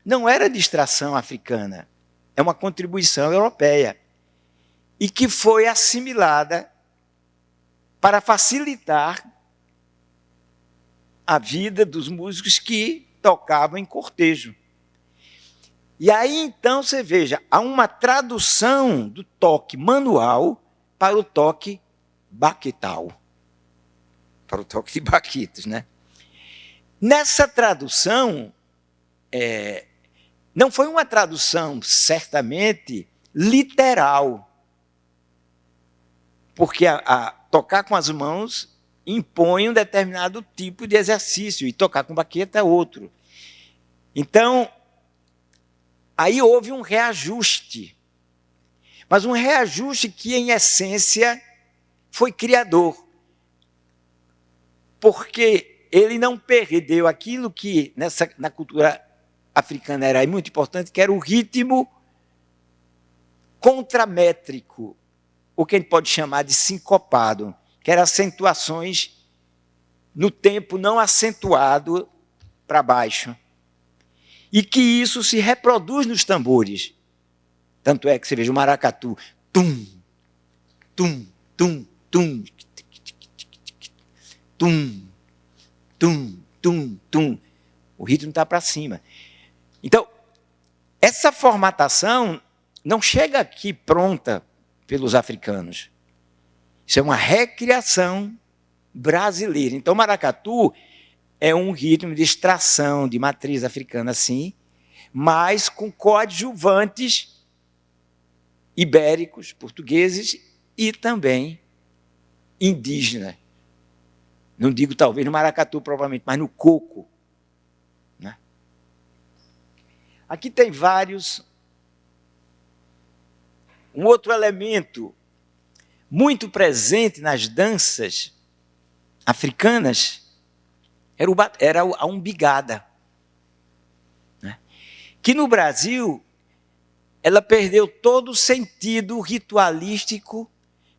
[SPEAKER 2] não era de extração africana, é uma contribuição europeia, e que foi assimilada para facilitar a vida dos músicos que tocavam em cortejo. E aí, então, você veja, há uma tradução do toque manual para o toque baquetal, para o toque de baquetas, né? Nessa tradução, não foi uma tradução, certamente, literal, porque tocar com as mãos impõe um determinado tipo de exercício, e tocar com baqueta é outro. Então, aí houve um reajuste, mas um reajuste que, em essência, foi criador, porque ele não perdeu aquilo que na cultura africana era muito importante, que era o ritmo contramétrico, o que a gente pode chamar de sincopado, que eram acentuações no tempo não acentuado para baixo. e que isso se reproduz nos tambores. Tanto é que você veja o maracatu, tum, tum, tum, tum, tum, tum, tum, tum. O ritmo está para cima. Então, essa formatação não chega aqui pronta pelos africanos. Isso é uma recriação brasileira. Então, o maracatu é um ritmo de extração de matriz africana, sim, mas com coadjuvantes ibéricos, portugueses e também indígenas. Não digo talvez no maracatu, provavelmente, mas no coco. Né? Aqui tem vários. Um outro elemento muito presente nas danças africanas era a umbigada, né? Que no Brasil ela perdeu todo o sentido ritualístico,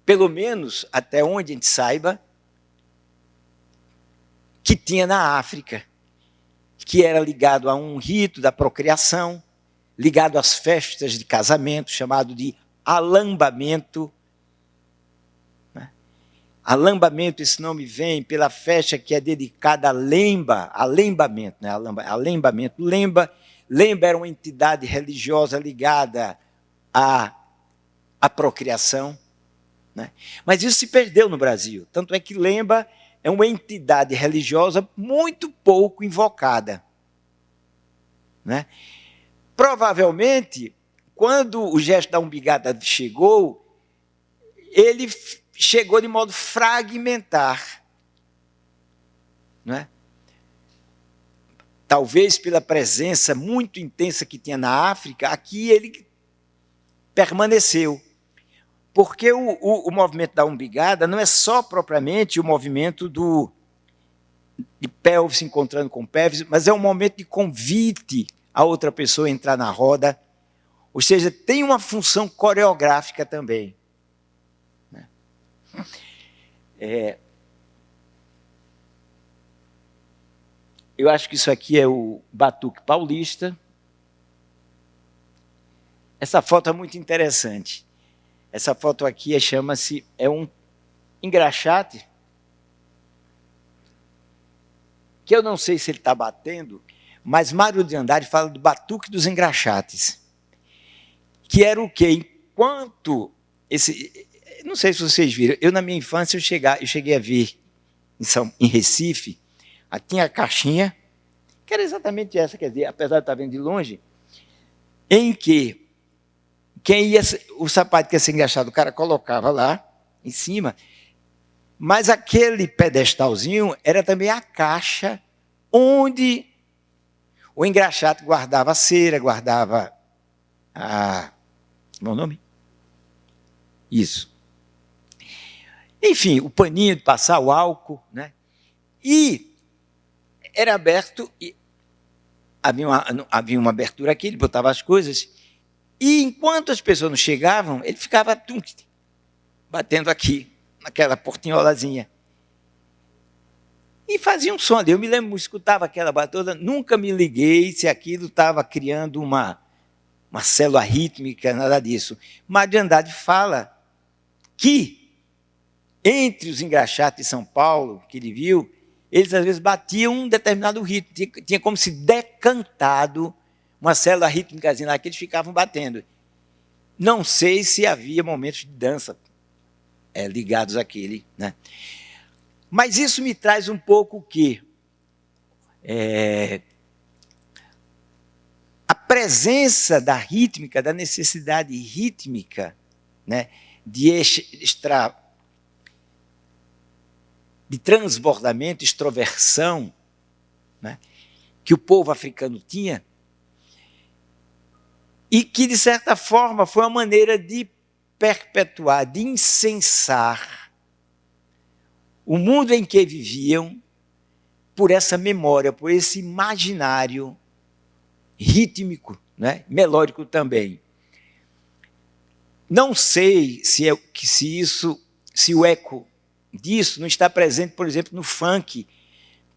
[SPEAKER 2] pelo menos até onde a gente saiba, que tinha na África, que era ligado a um rito da procriação, ligado às festas de casamento, chamado de alambamento. Alambamento, esse nome vem pela festa que é dedicada a Lemba, alembamento, né? Alembamento. Lemba era uma entidade religiosa ligada à procriação, né? Mas isso se perdeu no Brasil. Tanto é que Lemba é uma entidade religiosa muito pouco invocada, né? Provavelmente, quando o gesto da umbigada chegou, ele chegou de modo fragmentar, né? Talvez pela presença muito intensa que tinha na África, aqui ele permaneceu. Porque o movimento da umbigada não é só propriamente o movimento de pelvis se encontrando com pelvis, mas é um momento de convite a outra pessoa a entrar na roda. Ou seja, tem uma função coreográfica também. Eu acho que isso aqui é o batuque paulista. Essa foto é muito interessante. Essa foto aqui chama-se, é um engraxate, que eu não sei se ele está batendo, mas Mário de Andrade fala do batuque dos engraxates, que era o quê? Enquanto não sei se vocês viram, eu na minha infância eu cheguei a ver em Recife, tinha a caixinha, que era exatamente essa, quer dizer, apesar de estar vendo de longe, em que o sapato que ia ser engraxado, o cara colocava lá em cima, mas aquele pedestalzinho era também a caixa onde o engraxate guardava a cera, guardava Como é o nome? Isso. Enfim, o paninho de passar o álcool, né? E era aberto, e havia uma abertura aqui, ele botava as coisas, e enquanto as pessoas não chegavam, ele ficava batendo aqui, naquela portinholazinha. E fazia um som ali. Eu me lembro, escutava aquela batida, nunca me liguei se aquilo estava criando uma célula rítmica, nada disso. Mário de Andrade fala que, entre os engraxates de São Paulo, que ele viu, eles às vezes batiam um determinado ritmo, tinha como se decantado uma célula rítmica lá que eles ficavam batendo. Não sei se havia momentos de dança ligados àquele, né? Mas isso me traz um pouco o quê? A presença da rítmica, da necessidade rítmica, né, de transbordamento, extroversão, né, que o povo africano tinha, e que, de certa forma, foi uma maneira de perpetuar, de incensar o mundo em que viviam por essa memória, por esse imaginário rítmico, né, melódico também. Não sei se o eco disso não está presente, por exemplo, no funk,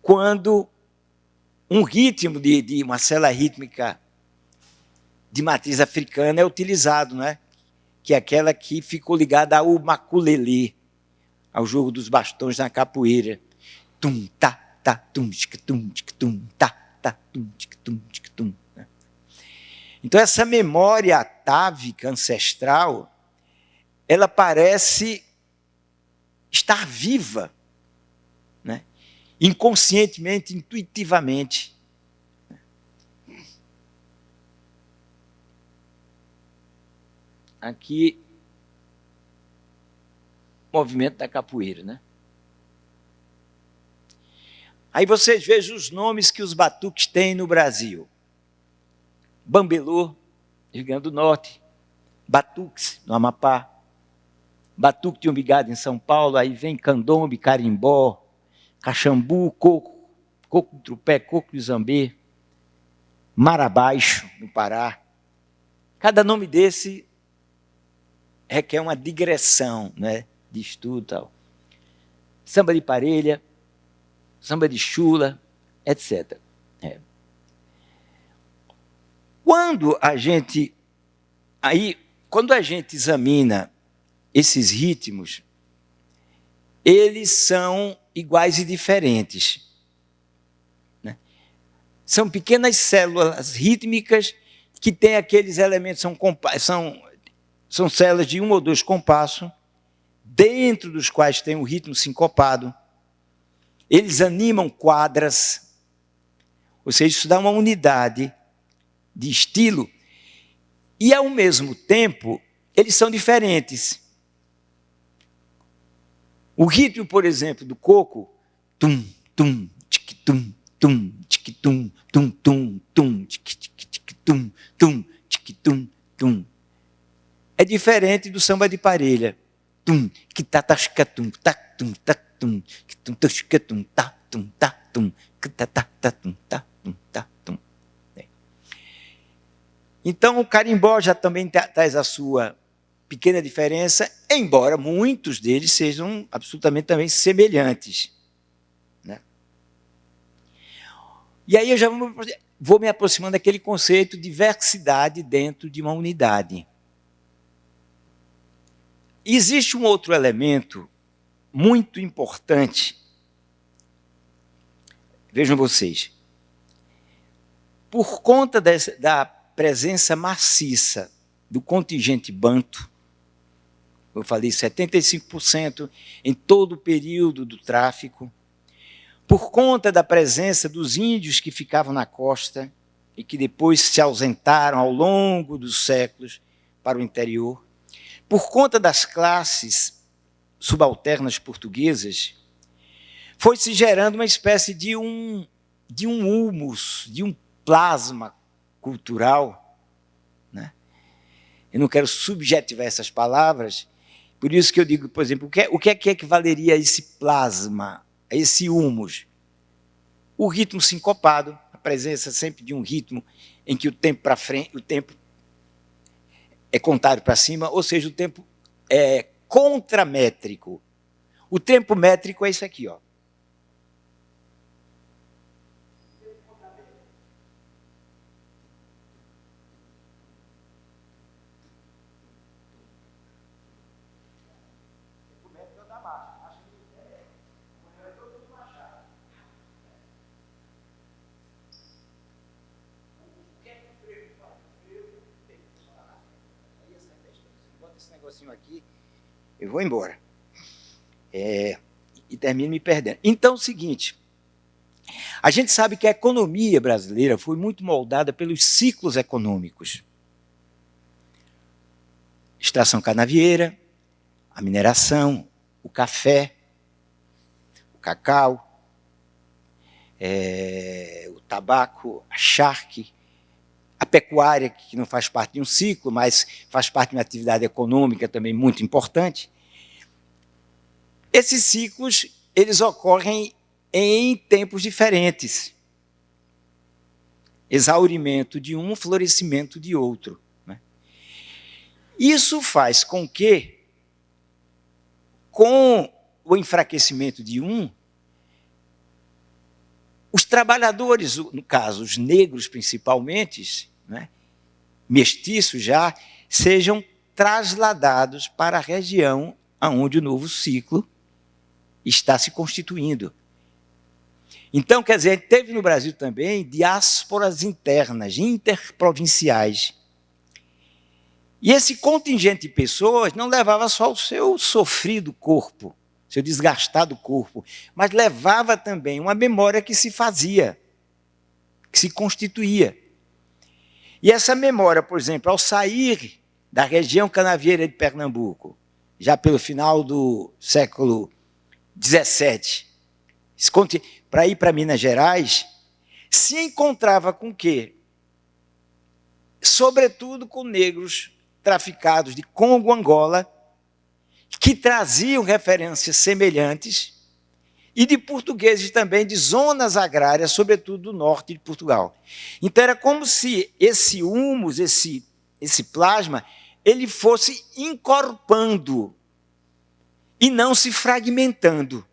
[SPEAKER 2] quando um ritmo de uma célula rítmica de matriz africana é utilizado, né? Que é aquela que ficou ligada ao maculelê, ao jogo dos bastões na capoeira. Tum, tá, tá, tum, tic, tum, tic, tum, tá, tá, tum, tic, tum, tic, tum. Então, essa memória atávica ancestral, ela parece estar viva, né? Inconscientemente, intuitivamente. Aqui, movimento da capoeira, né? Aí vocês vejam os nomes que os batuques têm no Brasil. Bambelô, Rio Grande do Norte, batuques no Amapá, batuque de umbigada em São Paulo, aí vem candombe, carimbó, caxambu, coco, coco de trupé, coco de zambê, marabaixo, no Pará. Cada nome desse requer uma digressão, né, de estudo e tal. Samba de parelha, samba de chula, etc. Quando a gente examina esses ritmos, eles são iguais e diferentes, né? São pequenas células rítmicas que têm aqueles elementos, são células de 1 ou 2 compassos, dentro dos quais tem um ritmo sincopado. Eles animam quadras, ou seja, isso dá uma unidade de estilo, e, ao mesmo tempo, eles são diferentes. O ritmo, por exemplo, do coco, tum, tum, tic, tum, tum, tic, tum, tum, tum, tum, tic, tic, tic, tum, tum, tic, tum, tum, é diferente do samba de parelha. Tum, que tá, tasca, tum, tá, tum, tá, tum, que tum, tasca, tum, tá, tum, tá, tum, que tá, tá, tum, tá, tum, tá, tum. Então, o carimbó já também traz a sua pequena diferença, embora muitos deles sejam absolutamente também semelhantes, né? E aí eu já vou me aproximando daquele conceito de diversidade dentro de uma unidade. Existe um outro elemento muito importante. Vejam vocês. Por conta da presença maciça do contingente banto, eu falei 75% em todo o período do tráfico, por conta da presença dos índios que ficavam na costa e que depois se ausentaram ao longo dos séculos para o interior, por conta das classes subalternas portuguesas, foi se gerando uma espécie de um humus, de um plasma cultural, né? Eu não quero subjetivar essas palavras, por isso que eu digo, por exemplo, o que é que equivaleria a esse plasma, a esse humus? O ritmo sincopado, a presença sempre de um ritmo em que o tempo para frente, o tempo é contado para cima, ou seja, o tempo é contramétrico. O tempo métrico é isso aqui, ó. Aqui, eu vou embora. E termino me perdendo. Então, é o seguinte, a gente sabe que a economia brasileira foi muito moldada pelos ciclos econômicos. Extração canavieira, a mineração, o café, o cacau, o tabaco, a charque, a pecuária, que não faz parte de um ciclo, mas faz parte de uma atividade econômica também muito importante. Esses ciclos, eles ocorrem em tempos diferentes. Exaurimento de um, florescimento de outro, né? Isso faz com que, com o enfraquecimento de um, os trabalhadores, no caso, os negros principalmente, né, mestiços já, sejam trasladados para a região onde o novo ciclo está se constituindo. Então, quer dizer, a gente teve no Brasil também diásporas internas, interprovinciais. E esse contingente de pessoas não levava só o seu sofrido corpo, seu desgastado corpo, mas levava também uma memória que se fazia, que se constituía. E essa memória, por exemplo, ao sair da região canavieira de Pernambuco, já pelo final do século XVII, para ir para Minas Gerais, se encontrava com o quê? Sobretudo com negros traficados de Congo, Angola, que traziam referências semelhantes, e de portugueses também de zonas agrárias, sobretudo do norte de Portugal. Então era como se esse humus, esse plasma, ele fosse encorpando e não se fragmentando.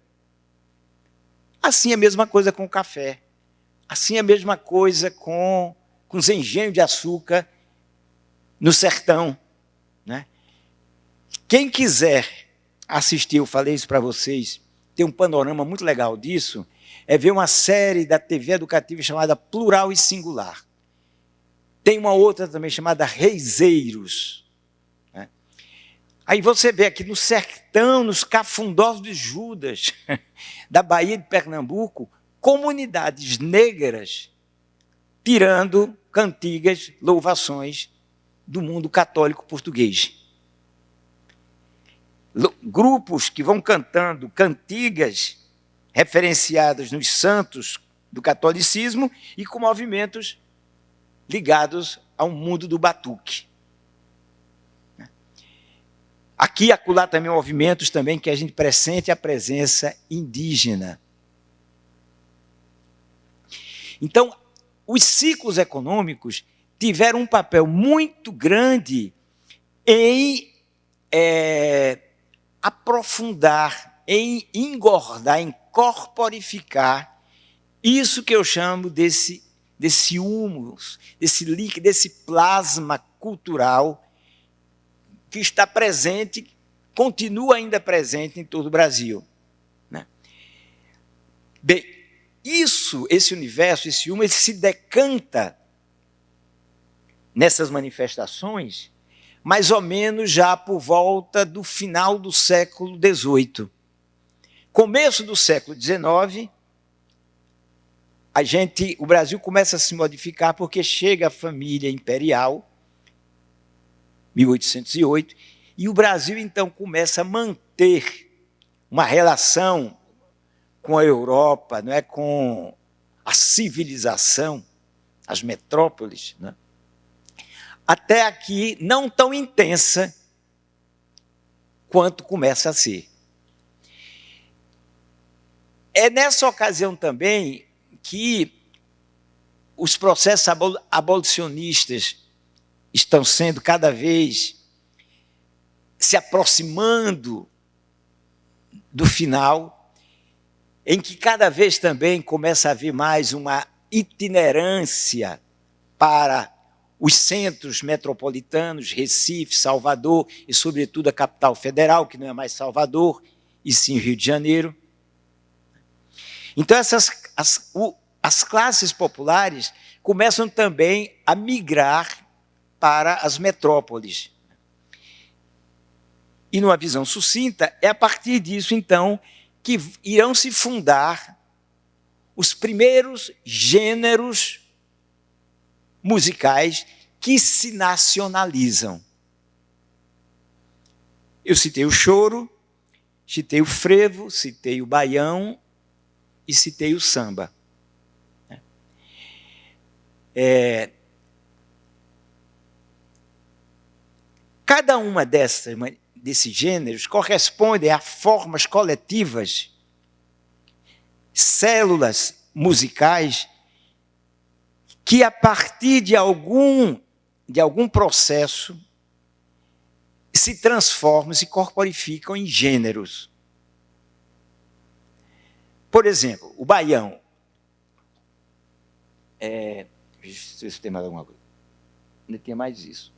[SPEAKER 2] Assim é a mesma coisa com o café. Assim é a mesma coisa com os engenhos de açúcar no sertão, né? Quem quiser assistir, eu falei isso para vocês, tem um panorama muito legal disso, é ver uma série da TV educativa chamada Plural e Singular. Tem uma outra também chamada Reiseiros. Aí você vê aqui no sertão, nos cafundós de Judas, da Bahia de Pernambuco, comunidades negras tirando cantigas, louvações do mundo católico português. Grupos que vão cantando cantigas referenciadas nos santos do catolicismo e com movimentos ligados ao mundo do batuque. Aqui e acolá também movimentos também que a gente pressente a presença indígena. Então, os ciclos econômicos tiveram um papel muito grande em aprofundar, em engordar, em corporificar isso que eu chamo desse humus, desse líquido, desse plasma cultural que está presente, continua ainda presente em todo o Brasil, né? Bem, esse universo, esse humus, ele se decanta nessas manifestações, mais ou menos já por volta do final do século XVIII. Começo do século XIX, o Brasil começa a se modificar porque chega a família imperial, 1808, e o Brasil, então, começa a manter uma relação com a Europa, não é, com a civilização, as metrópoles, né? Até aqui não tão intensa quanto começa a ser. É nessa ocasião também que os processos abolicionistas estão sendo cada vez se aproximando do final, em que cada vez também começa a haver mais uma itinerância para os centros metropolitanos, Recife, Salvador e, sobretudo, a capital federal, que não é mais Salvador, e sim Rio de Janeiro. Então, as classes populares começam também a migrar para as metrópoles. E, numa visão sucinta, é a partir disso, então, que irão se fundar os primeiros gêneros musicais que se nacionalizam. Eu citei o choro, citei o frevo, citei o baião e citei o samba. Cada uma desses gêneros corresponde a formas coletivas, células musicais, que a partir de algum processo se transformam, se corporificam em gêneros. Por exemplo, o baião. Deixa eu ver se tem mais alguma coisa. Ainda tinha mais isso.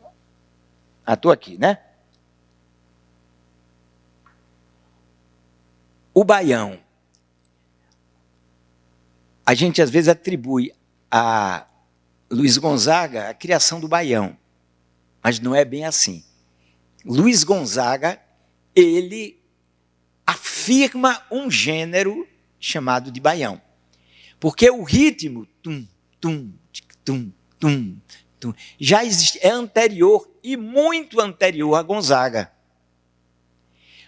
[SPEAKER 2] Estou aqui, né? O baião. A gente, às vezes, atribui a Luiz Gonzaga a criação do baião, mas não é bem assim. Luiz Gonzaga, ele afirma um gênero chamado de baião, porque o ritmo tum, tum, tum, tum, tum, já existe, é anterior e muito anterior a Gonzaga.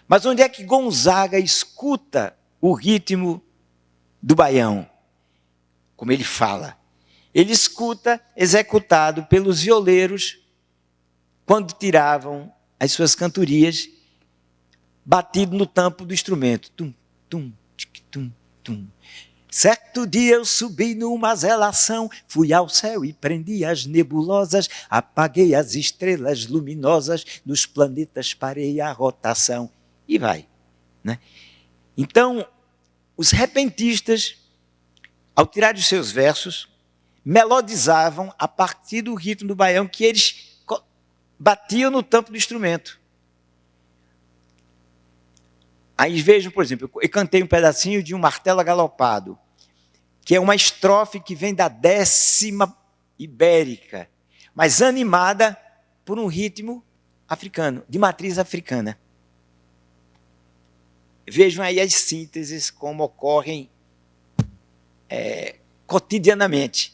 [SPEAKER 2] Mas onde é que Gonzaga escuta o ritmo do baião? Como ele fala, ele escuta executado pelos violeiros quando tiravam as suas cantorias, batido no tampo do instrumento. Tum, tum, tic, tum, tum. Certo dia eu subi numa zelação, fui ao céu e prendi as nebulosas, apaguei as estrelas luminosas, nos planetas parei a rotação. E vai. Né? Então, os repentistas, ao tirar os seus versos, melodizavam a partir do ritmo do baião que eles batiam no tampo do instrumento. Aí vejam, por exemplo, eu cantei um pedacinho de Um Martelo Galopado, que é uma estrofe que vem da 10ª ibérica, mas animada por um ritmo africano, de matriz africana. Vejam aí as sínteses como ocorrem cotidianamente.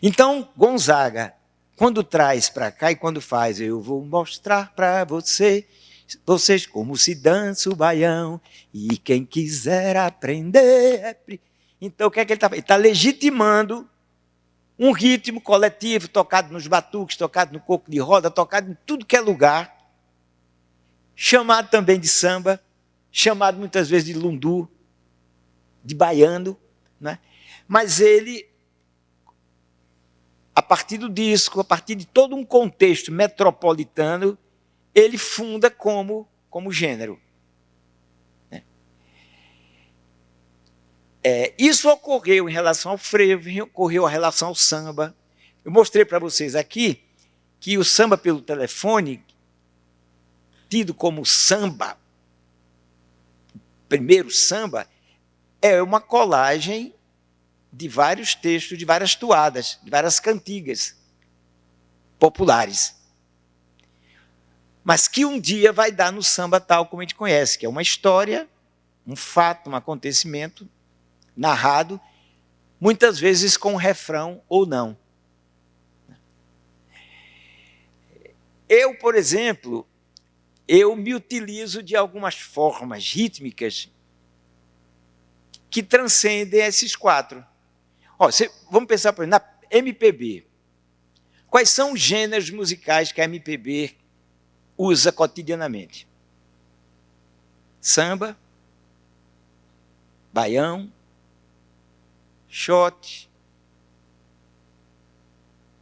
[SPEAKER 2] Então, Gonzaga, quando traz para cá e quando faz, eu vou mostrar para vocês como se dança o baião, e quem quiser aprender... Então, o que é que ele está fazendo? Ele está legitimando um ritmo coletivo, tocado nos batuques, tocado no coco de roda, tocado em tudo que é lugar, chamado também de samba, chamado muitas vezes de lundu, de baiano, né? Mas ele, a partir do disco, a partir de todo um contexto metropolitano, ele funda como gênero. Isso ocorreu em relação ao frevo, ocorreu em relação ao samba. Eu mostrei para vocês aqui que o samba pelo telefone, tido como samba, primeiro samba, é uma colagem de vários textos, de várias toadas, de várias cantigas populares. Mas que um dia vai dar no samba tal como a gente conhece, que é uma história, um fato, um acontecimento narrado, muitas vezes com refrão ou não. Eu, por exemplo, eu me utilizo de algumas formas rítmicas que transcendem esses quatro. Vamos pensar, por exemplo, na MPB. Quais são os gêneros musicais que a MPB usa cotidianamente? Samba, baião, shot,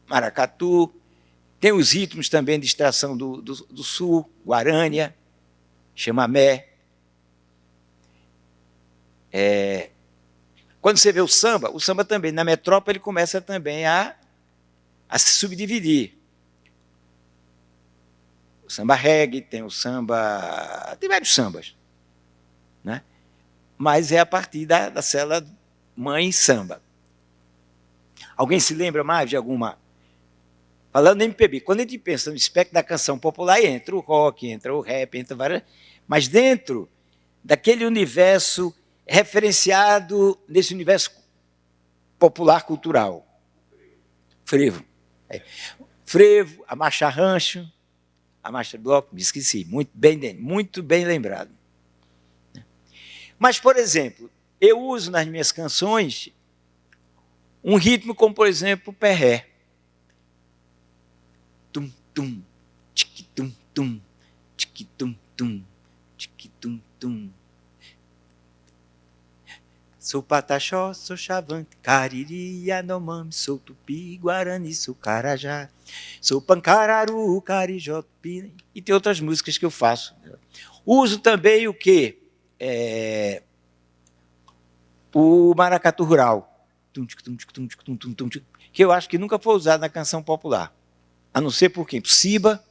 [SPEAKER 2] maracatu, tem os ritmos também de extração do sul, guarânia, chamamé. Quando você vê o samba também, na metrópole, ele começa também a se subdividir. O samba reggae, tem o samba... Tem vários sambas. Né? Mas é a partir da célula mãe samba. Alguém se lembra mais de alguma? Falando em MPB, quando a gente pensa no espectro da canção popular, entra o rock, entra o rap, entra várias... Mas dentro daquele universo referenciado nesse universo popular cultural. Frevo. Frevo, a marcha rancho, a marcha bloco, me esqueci, muito bem lembrado. Mas, por exemplo, eu uso nas minhas canções um ritmo como, por exemplo, o perré. Tum, tum, tic, tum, tum, tic, tum, tum, tic, tum, tum. Sou pataxó, sou chavante, cariri, yanomami, sou tupi, guarani, sou carajá, sou pancararu, carijó, tupi, e tem outras músicas que eu faço. Uso também o quê? O maracatu rural. que eu acho que nunca foi usado na canção popular, a não ser por quem? Siba,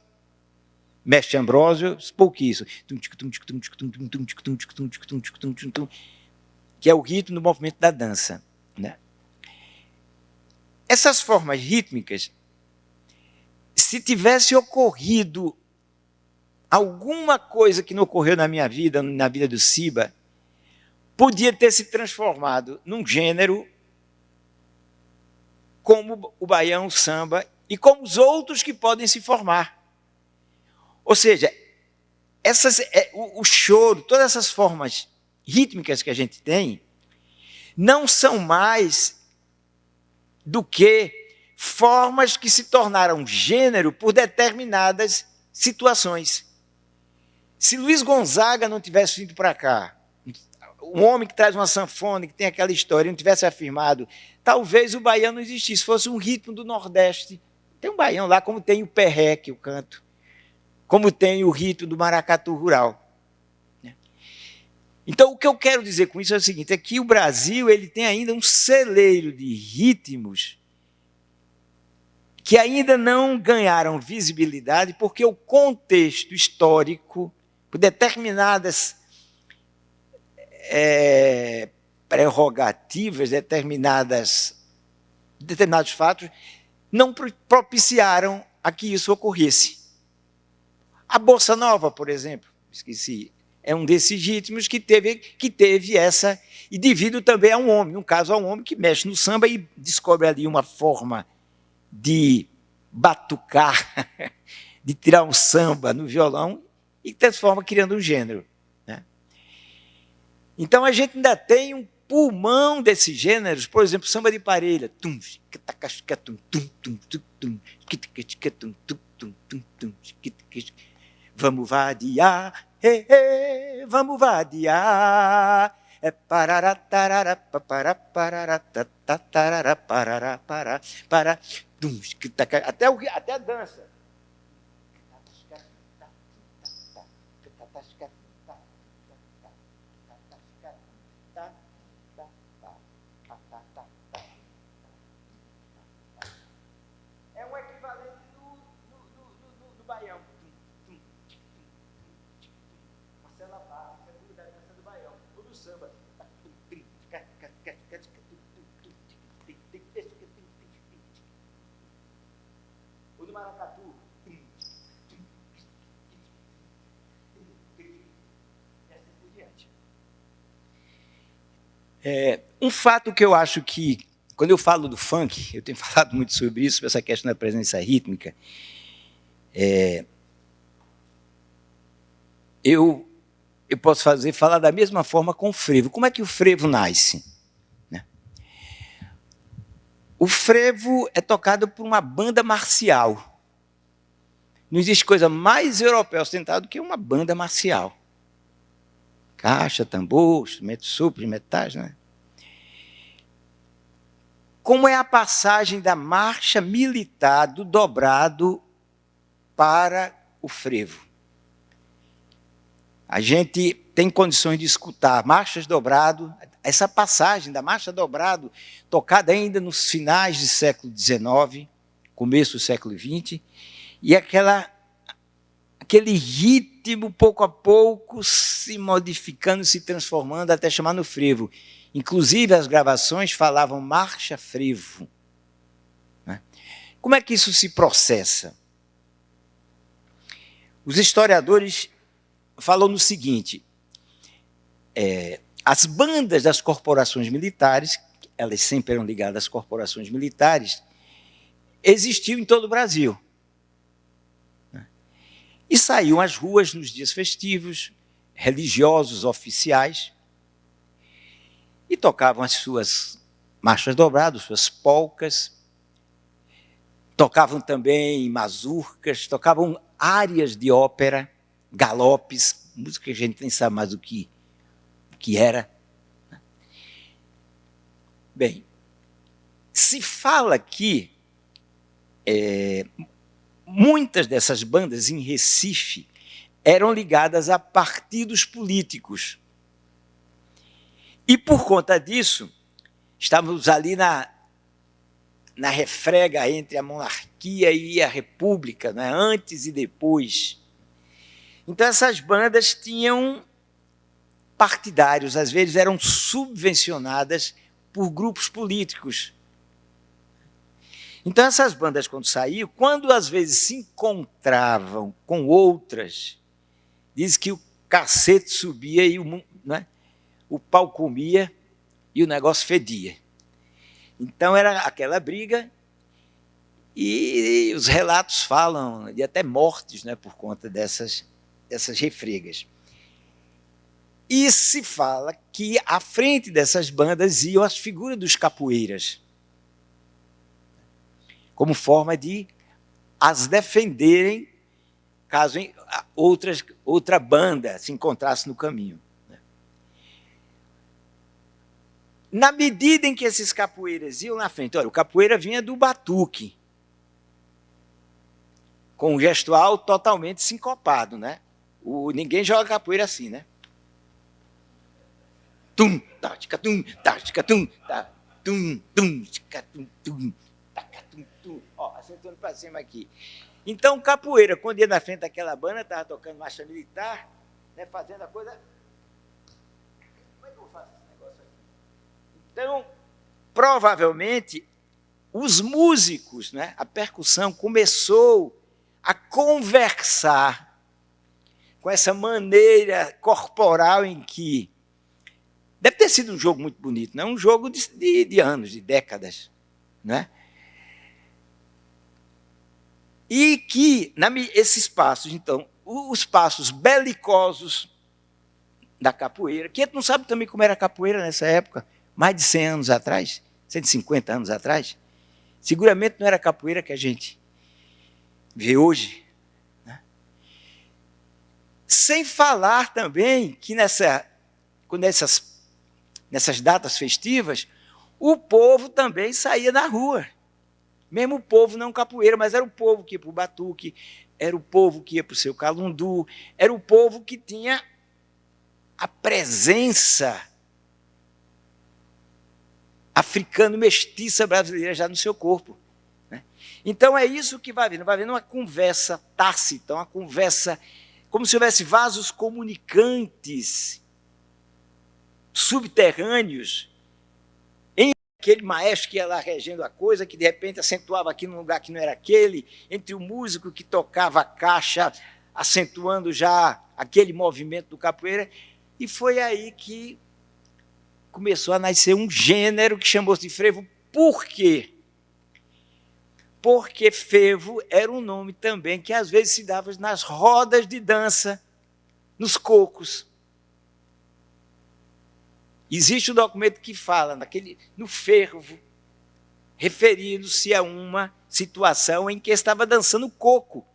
[SPEAKER 2] Mestre Ambrósio, pouquíssimo, que é o ritmo do movimento da dança, né? Essas formas rítmicas, se tivesse ocorrido alguma coisa que não ocorreu na minha vida, na vida do Siba, podia ter se transformado num gênero como o baião, o samba, e como os outros que podem se formar. Ou seja, o choro, todas essas formas rítmicas que a gente tem, não são mais do que formas que se tornaram gênero por determinadas situações. Se Luiz Gonzaga não tivesse vindo para cá, um homem que traz uma sanfona, que tem aquela história, não tivesse afirmado, talvez o baião não existisse, fosse um ritmo do Nordeste. Tem um baião lá, como tem o perré, que eu canto, como tem o ritmo do maracatu rural. Então, o que eu quero dizer com isso é o seguinte, é que o Brasil ele tem ainda um celeiro de ritmos que ainda não ganharam visibilidade porque o contexto histórico, por determinadas prerrogativas, determinados fatos, não propiciaram a que isso ocorresse. A Bossa Nova, por exemplo, esqueci, é um desses ritmos que teve essa, e devido também a um homem, no caso a um homem que mexe no samba e descobre ali uma forma de batucar, de tirar um samba no violão e transforma criando um gênero. Né? Então a gente ainda tem um pulmão desses gêneros, por exemplo, samba de parelha. Vamos vadiar, vamos vadiar. É parará, tarará, parará, parará, tarará, parará, parará, parará. Até a dança. É um equivalente do baião. Marcela básica da dança do baião, ou do samba. O do maracatu. E assim por diante. Um fato que eu acho que, quando eu falo do funk, eu tenho falado muito sobre isso, essa questão da presença rítmica, eu posso falar da mesma forma com o frevo. Como é que o frevo nasce? Né? O frevo é tocado por uma banda marcial. Não existe coisa mais europeia ocidental do que uma banda marcial. Caixa, tambor, instrumentos supros, metais, né? Como é a passagem da marcha militar do dobrado para o frevo? A gente tem condições de escutar marchas dobrado, essa passagem da marcha dobrado, tocada ainda nos finais do século XIX, começo do século XX, e aquele ritmo, pouco a pouco, se modificando, se transformando, até chamar no frevo. Inclusive, as gravações falavam marcha frevo. Né? Como é que isso se processa? Os historiadores falam no seguinte, as bandas das corporações militares, elas sempre eram ligadas às corporações militares, existiam em todo o Brasil. Né? E saíam às ruas nos dias festivos, religiosos, oficiais, e tocavam as suas marchas dobradas, suas polcas, tocavam também mazurcas, tocavam áreas de ópera, galopes, música que a gente nem sabe mais o que era. Bem, se fala que muitas dessas bandas em Recife eram ligadas a partidos políticos. E, por conta disso, estávamos ali na refrega entre a monarquia e a república, né? Antes e depois. Então, essas bandas tinham partidários, às vezes eram subvencionadas por grupos políticos. Então, essas bandas, quando saíam, quando às vezes se encontravam com outras, diz que o cacete subia e o pau comia e o negócio fedia. Então, era aquela briga, e os relatos falam de até mortes, né, por conta dessas refregas. E se fala que à frente dessas bandas iam as figuras dos capoeiras, como forma de as defenderem caso outra banda se encontrasse no caminho. Na medida em que esses capoeiras iam na frente, olha, o capoeira vinha do batuque, com um gestual totalmente sincopado, né? Ninguém joga capoeira assim, né? Tum, tá, tica, tum, tá, tica, tum, tá, tum, tica, tum, tum, tá, tum, tum. Ó, acentuando para cima aqui. Então, capoeira, quando ia na frente daquela banda, estava tocando marcha militar, né, fazendo a coisa. Como é que eu faço esse negócio aqui? Então, provavelmente, os músicos, né, a percussão começou a conversar com essa maneira corporal em que deve ter sido um jogo muito bonito, né? Um jogo de anos, de décadas, né? E que, esses passos, então, os passos belicosos da capoeira, que a gente não sabe também como era a capoeira nessa época, mais de 100 anos atrás, 150 anos atrás, seguramente não era a capoeira que a gente vê hoje. Né? Sem falar também que nessas datas festivas, o povo também saía na rua. Mesmo o povo não capoeira, mas era o povo que ia para o batuque, era o povo que ia para o seu calundu, era o povo que tinha a presença africano-mestiça brasileira já no seu corpo. Né? Então é isso que vai havendo uma conversa tácita, uma conversa como se houvesse vasos comunicantes subterrâneos, em aquele maestro que ia lá regendo a coisa, que de repente acentuava aqui num lugar que não era aquele, entre o músico que tocava a caixa, acentuando já aquele movimento do capoeira, e foi aí que começou a nascer um gênero que chamou-se de frevo. Por quê? Porque frevo era um nome também que às vezes se dava nas rodas de dança, nos cocos. Existe um documento que fala no fervo, referindo-se a uma situação em que estava dançando coco.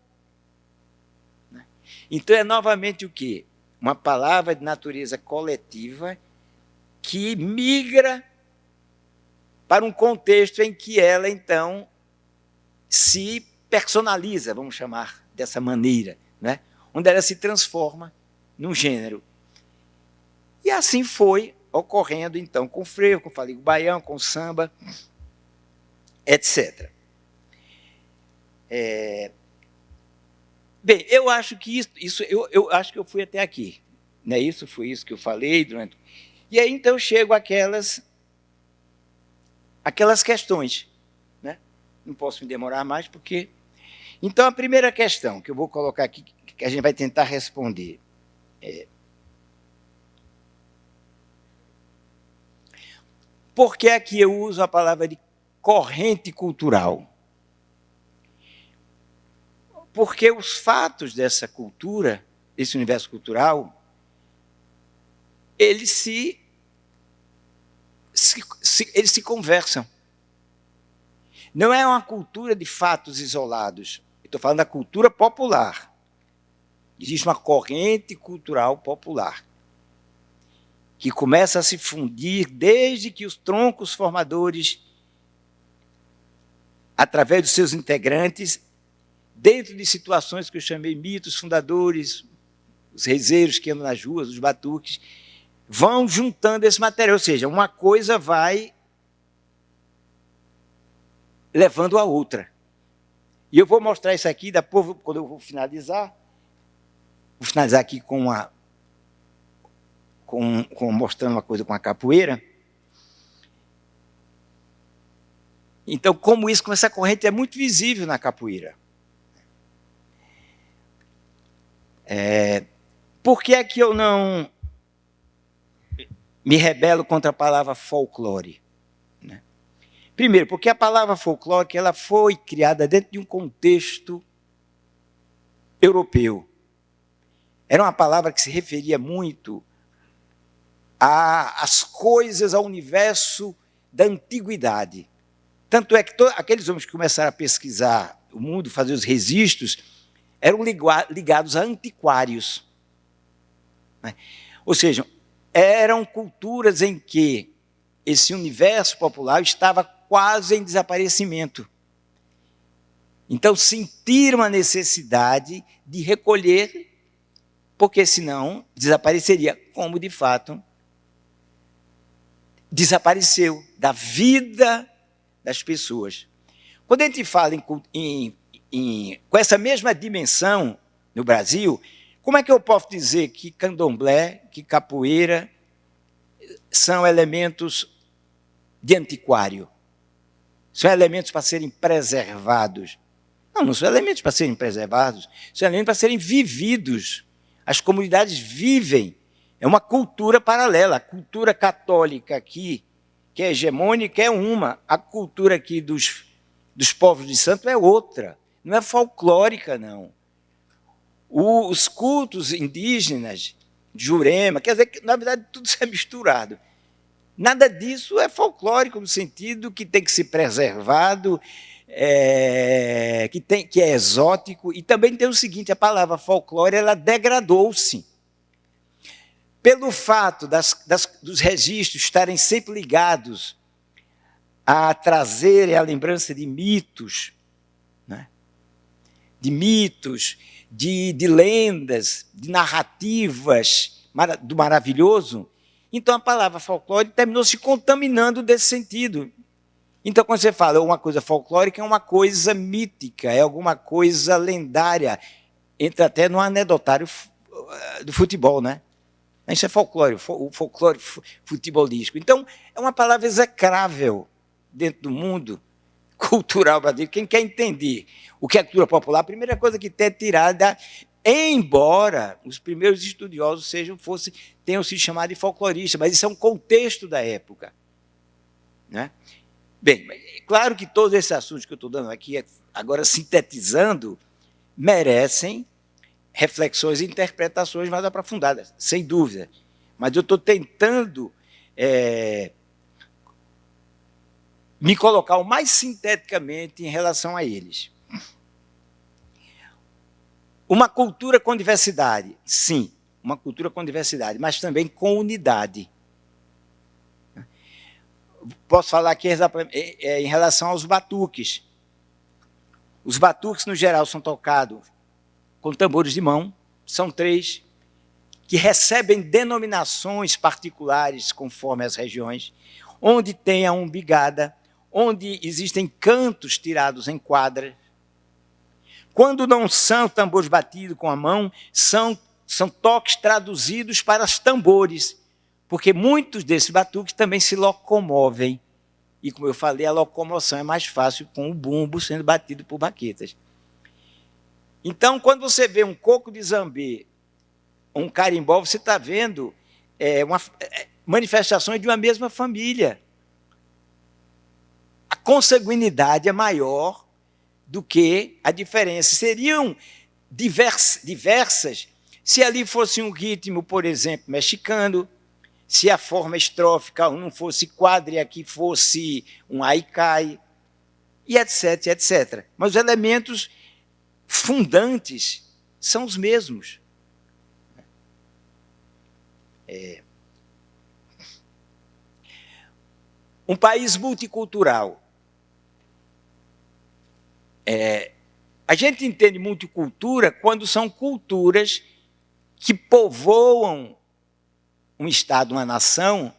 [SPEAKER 2] Então é novamente o quê? Uma palavra de natureza coletiva que migra para um contexto em que ela, então, se personaliza, vamos chamar dessa maneira, né? Onde ela se transforma num gênero. E assim foi ocorrendo, então, com o frevo, com o faligo baião, com o samba, etc. Bem, eu acho que eu acho que eu fui até aqui. Né? Foi isso que eu falei durante. E aí, então, eu chego àquelas questões. Né? Não posso me demorar mais, porque... Então, a primeira questão que eu vou colocar aqui, que a gente vai tentar responder, por que aqui eu uso a palavra de corrente cultural? Porque os fatos dessa cultura, desse universo cultural, eles se conversam. Não é uma cultura de fatos isolados. Eu estou falando da cultura popular. Existe uma corrente cultural popular que começa a se fundir desde que os troncos formadores, através dos seus integrantes, dentro de situações que eu chamei mitos fundadores, os rezeiros que andam nas ruas, os batuques, vão juntando esse material. Ou seja, uma coisa vai levando a outra. E eu vou mostrar isso aqui, depois, quando eu vou finalizar aqui mostrando uma coisa com a capoeira. Então, como essa corrente é muito visível na capoeira. Por que é que eu não me rebelo contra a palavra folclore? Né? Primeiro, porque a palavra folclore ela foi criada dentro de um contexto europeu. Era uma palavra que se referia muito às coisas, ao universo da antiguidade. Tanto é que aqueles homens que começaram a pesquisar o mundo, fazer os registros, eram ligados a antiquários. Né? Ou seja, eram culturas em que esse universo popular estava quase em desaparecimento. Então, sentiram a necessidade de recolher, porque senão desapareceria, como de fato desapareceu da vida das pessoas. Quando a gente fala com essa mesma dimensão no Brasil, como é que eu posso dizer que candomblé, que capoeira são elementos de antiquário? São elementos para serem preservados? Não são elementos para serem preservados, são elementos para serem vividos. As comunidades vivem. É uma cultura paralela. A cultura católica aqui, que é hegemônica, é uma. A cultura aqui dos povos de santo é outra. Não é folclórica, não. Os cultos indígenas, Jurema, quer dizer que, na verdade, tudo isso é misturado. Nada disso é folclórico, no sentido que tem que ser preservado, que é exótico. E também tem o seguinte, a palavra folclore ela degradou-se. Pelo fato dos registros estarem sempre ligados a trazerem a lembrança de mitos, né? De mitos, de lendas, de narrativas do maravilhoso, então a palavra folclore terminou se contaminando desse sentido. Então, quando você fala uma coisa folclórica, é uma coisa mítica, é alguma coisa lendária, entra até no anedotário do futebol, né? Isso é folclore, o folclore futebolístico. Então, é uma palavra execrável dentro do mundo cultural brasileiro. Quem quer entender o que é cultura popular, a primeira coisa que tem é tirada, embora os primeiros estudiosos tenham se chamado de folcloristas, mas isso é um contexto da época. Né? Bem, é claro que todos esses assuntos que eu estou dando aqui, agora sintetizando, merecem reflexões e interpretações mais aprofundadas, sem dúvida. Mas eu estou tentando me colocar o mais sinteticamente em relação a eles. Uma cultura com diversidade, sim, uma cultura com diversidade, mas também com unidade. Posso falar aqui em relação aos batuques. Os batuques, no geral, são tocados com tambores de mão, são 3, que recebem denominações particulares conforme as regiões, onde tem a umbigada, onde existem cantos tirados em quadras. Quando não são tambores batidos com a mão, são toques traduzidos para os tambores, porque muitos desses batuques também se locomovem. E, como eu falei, a locomoção é mais fácil com o bumbo sendo batido por baquetas. Então, quando você vê um coco de zambê, um carimbó, você está vendo manifestações de uma mesma família. A consanguinidade é maior do que a diferença. Seriam diversas se ali fosse um ritmo, por exemplo, mexicano, se a forma estrófica não fosse quadra e aqui fosse um haikai, e etc, etc. Mas os elementos fundantes são os mesmos. Um país multicultural. A gente entende multicultura quando são culturas que povoam um Estado, uma nação,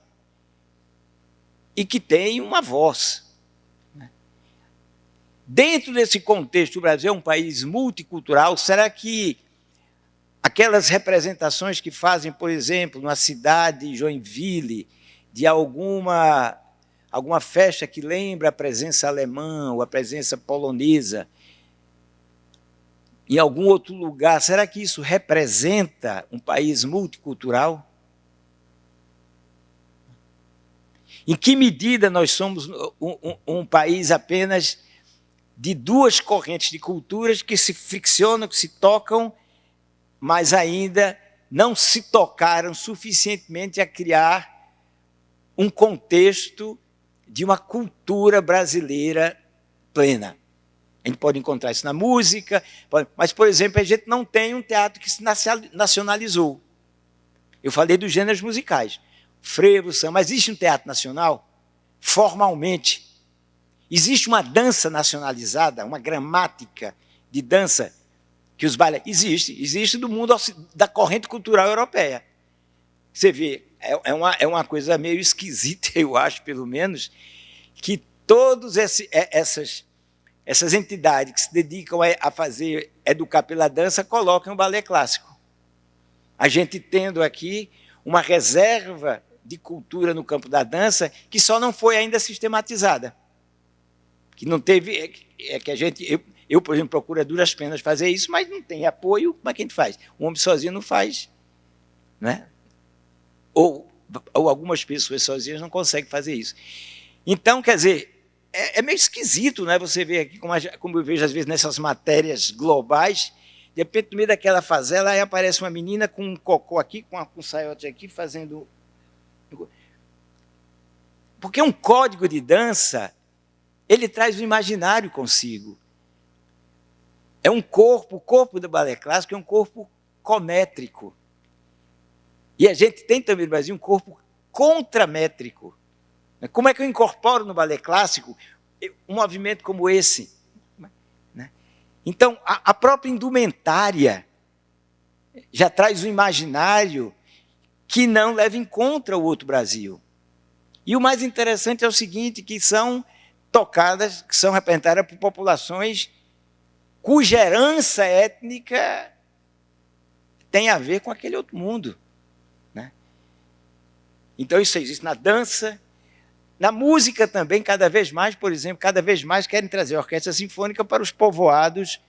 [SPEAKER 2] e que têm uma voz. Dentro desse contexto, o Brasil é um país multicultural. Será que aquelas representações que fazem, por exemplo, na cidade de Joinville, de alguma festa que lembra a presença alemã ou a presença polonesa, em algum outro lugar, será que isso representa um país multicultural? Em que medida nós somos um país apenas de duas correntes de culturas que se friccionam, que se tocam, mas ainda não se tocaram suficientemente a criar um contexto de uma cultura brasileira plena? A gente pode encontrar isso na música, mas, por exemplo, a gente não tem um teatro que se nacionalizou. Eu falei dos gêneros musicais, frevo, samba, mas existe um teatro nacional? Formalmente. Existe uma dança nacionalizada, uma gramática de dança que os bailes... Existe do mundo, da corrente cultural europeia. Você vê, é uma coisa meio esquisita, eu acho, pelo menos, que todas essas entidades que se dedicam a educar pela dança colocam o balé clássico. A gente tendo aqui uma reserva de cultura no campo da dança que só não foi ainda sistematizada. Que não teve... que a gente... Eu, por exemplo, procuro a duras penas fazer isso, mas não tem apoio, como é que a gente faz? Um homem sozinho não faz. Né? Ou algumas pessoas sozinhas não conseguem fazer isso. Então, quer dizer, é meio esquisito, né? Você vê aqui, como eu vejo às vezes nessas matérias globais, de repente, no meio daquela fazela, aí aparece uma menina com um cocô aqui, com um saiote aqui, fazendo... Porque um código de dança, ele traz o imaginário consigo. É um corpo, o corpo do balé clássico é um corpo cométrico. E a gente tem também no Brasil um corpo contramétrico. Como é que eu incorporo no balé clássico um movimento como esse? Então, a própria indumentária já traz um imaginário que não leva em conta o outro Brasil. E o mais interessante é o seguinte, que são tocadas, que são representadas por populações cuja herança étnica tem a ver com aquele outro mundo. Né? Então, isso existe na dança, na música também, cada vez mais, por exemplo, cada vez mais querem trazer a orquestra sinfônica para os povoados,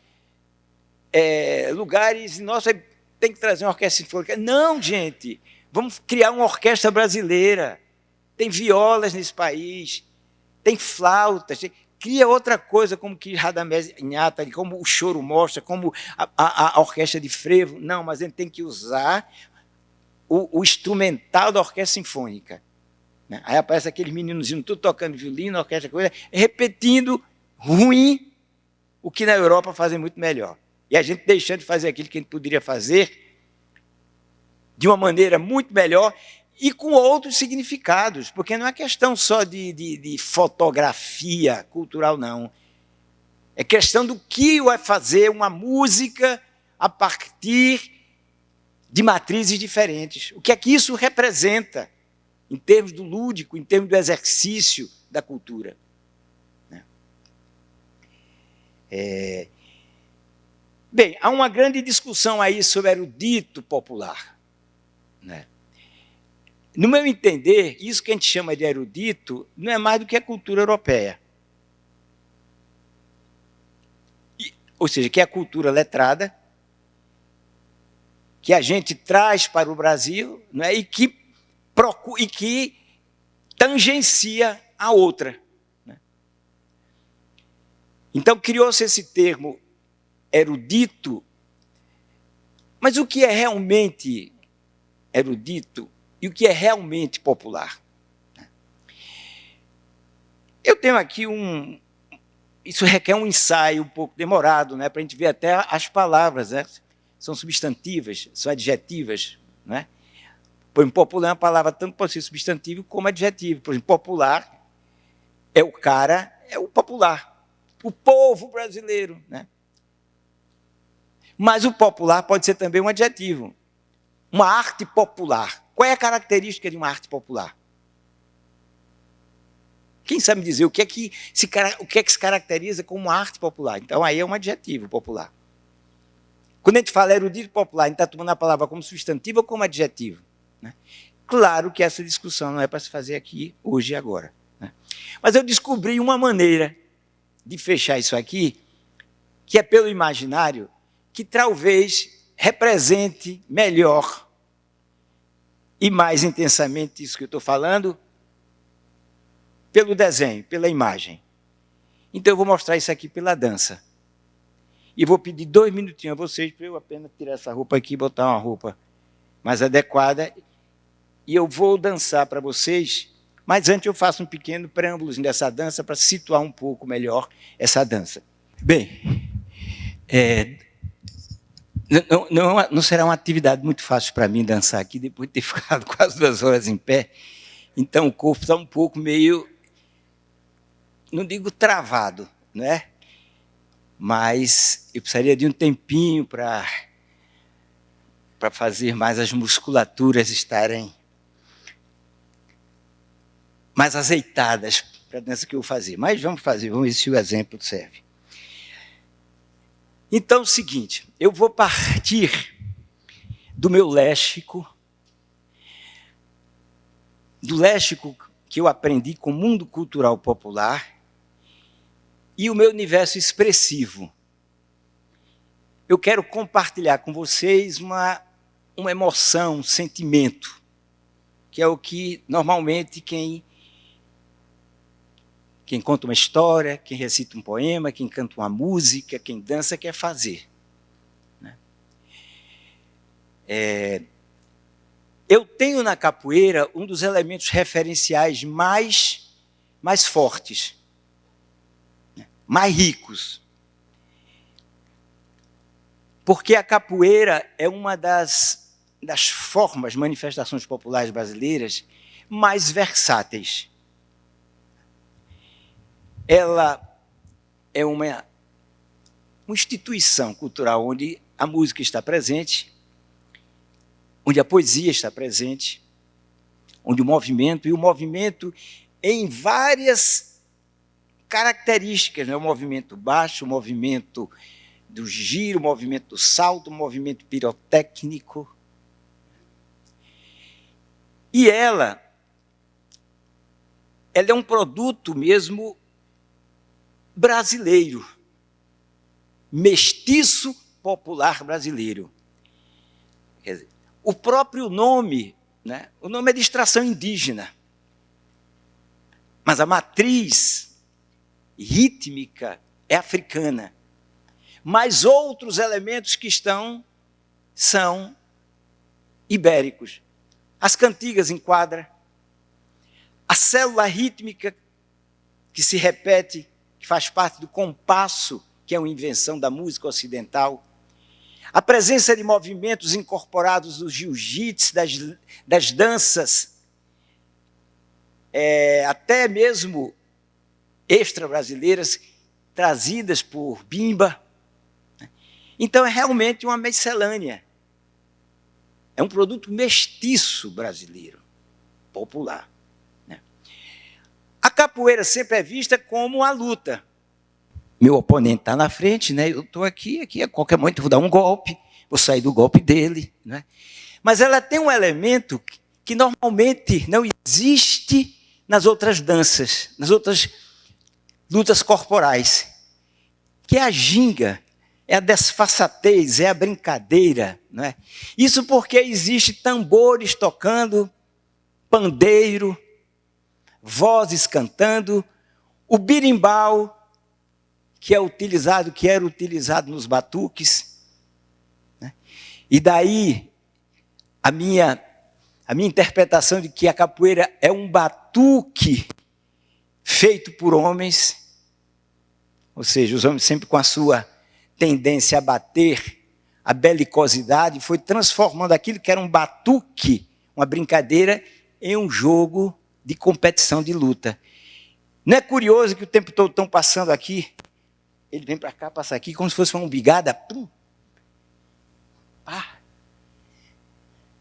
[SPEAKER 2] lugares, nossa, tem que trazer uma orquestra sinfônica. Não, gente, vamos criar uma orquestra brasileira. Tem violas nesse país, tem flautas, cria outra coisa, como que Radamés Inhata, como o choro mostra, como a orquestra de frevo. Não, mas a gente tem que usar o instrumental da orquestra sinfônica. Aí aparece aqueles meninozinhos tudo tocando violino, orquestra, coisa, repetindo ruim o que na Europa fazem muito melhor. E a gente deixando de fazer aquilo que a gente poderia fazer de uma maneira muito melhor e com outros significados, porque não é questão só de fotografia cultural, não. É questão do que vai fazer uma música a partir de matrizes diferentes. O que é que isso representa em termos do lúdico, em termos do exercício da cultura. Bem, há uma grande discussão aí sobre erudito popular. Né? No meu entender, isso que a gente chama de erudito não é mais do que a cultura europeia. Ou seja, que é a cultura letrada, que a gente traz para o Brasil, né, e que tangencia a outra. Né? Então, criou-se esse termo erudito, mas o que é realmente erudito e o que é realmente popular? Eu tenho aqui isso requer um ensaio um pouco demorado, né, para a gente ver até as palavras, né? São substantivas, são adjetivas. Né? Por exemplo, popular é uma palavra tanto pode ser substantivo como adjetivo. Por exemplo, popular é o cara, é o popular, o povo brasileiro. Né? Mas o popular pode ser também um adjetivo. Uma arte popular. Qual é a característica de uma arte popular? Quem sabe me dizer o que é que se caracteriza como arte popular? Então, aí é um adjetivo popular. Quando a gente fala erudito popular, a gente está tomando a palavra como substantivo ou como adjetivo? Né? Claro que essa discussão não é para se fazer aqui, hoje e agora. Né? Mas eu descobri uma maneira de fechar isso aqui, que é pelo imaginário, que talvez represente melhor e mais intensamente isso que eu estou falando, pelo desenho, pela imagem. Então eu vou mostrar isso aqui pela dança. E vou pedir 2 minutinhos a vocês para eu apenas tirar essa roupa aqui e botar uma roupa mais adequada. E eu vou dançar para vocês, mas antes eu faço um pequeno preâmbulo dessa dança para situar um pouco melhor essa dança. Bem, não será uma atividade muito fácil para mim dançar aqui, depois de ter ficado quase 2 horas em pé. Então o corpo está um pouco meio, não digo travado, né? Mas eu precisaria de um tempinho para fazer mais as musculaturas estarem mais azeitadas para a dança que eu vou fazer. Mas vamos ver se o exemplo serve. Então, é o seguinte, eu vou partir do meu léxico, que eu aprendi com o mundo cultural popular, e o meu universo expressivo. Eu quero compartilhar com vocês uma emoção, um sentimento, que é o que normalmente quem conta uma história, quem recita um poema, quem canta uma música, quem dança quer fazer. Eu tenho na capoeira um dos elementos referenciais mais fortes, mais ricos. Porque a capoeira é uma das formas, manifestações populares brasileiras mais versáteis. Ela é uma instituição cultural onde a música está presente, onde a poesia está presente, onde o movimento em várias características, né? O movimento baixo, o movimento do giro, o movimento do salto, o movimento pirotécnico. E ela é um produto mesmo brasileiro, mestiço popular brasileiro. Quer dizer, o próprio nome, né? O nome é de extração indígena, mas a matriz rítmica é africana. Mas outros elementos que são ibéricos. As cantigas em quadra, a célula rítmica que se repete, que faz parte do compasso, que é uma invenção da música ocidental, a presença de movimentos incorporados do jiu-jitsu, das danças, até mesmo extra-brasileiras, trazidas por Bimba. Então, é realmente uma miscelânea. É um produto mestiço brasileiro, popular. Né? A capoeira sempre é vista como a luta. Meu oponente está na frente, né? Eu estou aqui, a qualquer momento eu vou dar um golpe, vou sair do golpe dele. Né? Mas ela tem um elemento que normalmente não existe nas outras danças, nas outras lutas corporais, que é a ginga, é a desfaçatez, é a brincadeira. Não é? Isso porque existe tambores tocando, pandeiro, vozes cantando, o birimbau, que era utilizado nos batuques. Né? E daí a minha interpretação de que a capoeira é um batuque feito por homens, ou seja, os homens sempre com a sua tendência a bater, a belicosidade, foi transformando aquilo que era um batuque, uma brincadeira, em um jogo de competição, de luta. Não é curioso que o tempo todo estão passando aqui, ele vem para cá, passa aqui, como se fosse uma umbigada, pum, pá.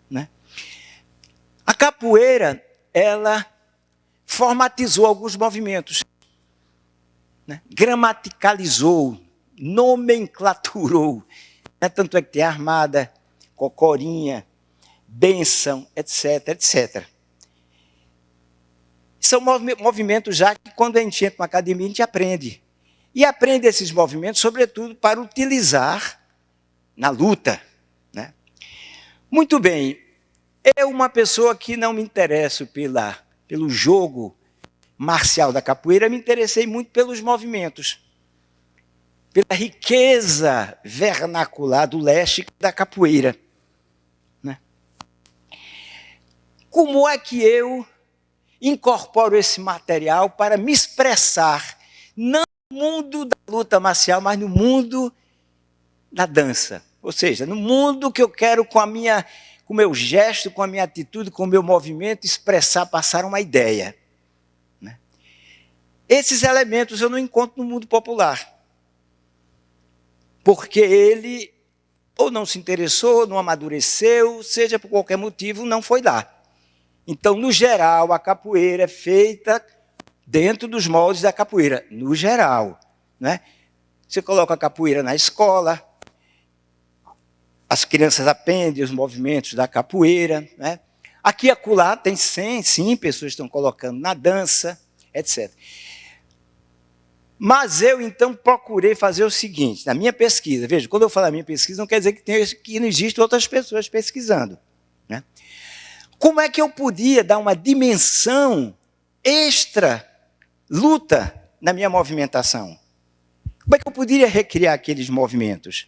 [SPEAKER 2] Né? A capoeira, ela formatizou alguns movimentos, né? Gramaticalizou, nomenclaturou. Né? Tanto é que tem armada, cocorinha, bênção, etc, etc. São movimentos já que, quando a gente entra na academia, a gente aprende. E aprende esses movimentos, sobretudo, para utilizar na luta. Né? Muito bem, eu, uma pessoa que não me interesso pelo jogo marcial da capoeira, me interessei muito pelos movimentos, pela riqueza vernacular do leste da capoeira. Né? Como é que eu incorporo esse material para me expressar, não no mundo da luta marcial, mas no mundo da dança? Ou seja, no mundo que eu quero, com o meu gesto, com a minha atitude, com o meu movimento, expressar, passar uma ideia. Né? Esses elementos eu não encontro no mundo popular. Porque ele ou não se interessou, não amadureceu, seja por qualquer motivo, não foi lá. Então, no geral, a capoeira é feita dentro dos moldes da capoeira, no geral. Né? Você coloca a capoeira na escola, as crianças aprendem os movimentos da capoeira. Né? Aqui e acolá tem sim, pessoas estão colocando na dança, etc. Mas eu, então, procurei fazer o seguinte, na minha pesquisa. Veja, quando eu falo a minha pesquisa, não quer dizer que não existem outras pessoas pesquisando. Né? Como é que eu podia dar uma dimensão extra luta na minha movimentação? Como é que eu poderia recriar aqueles movimentos?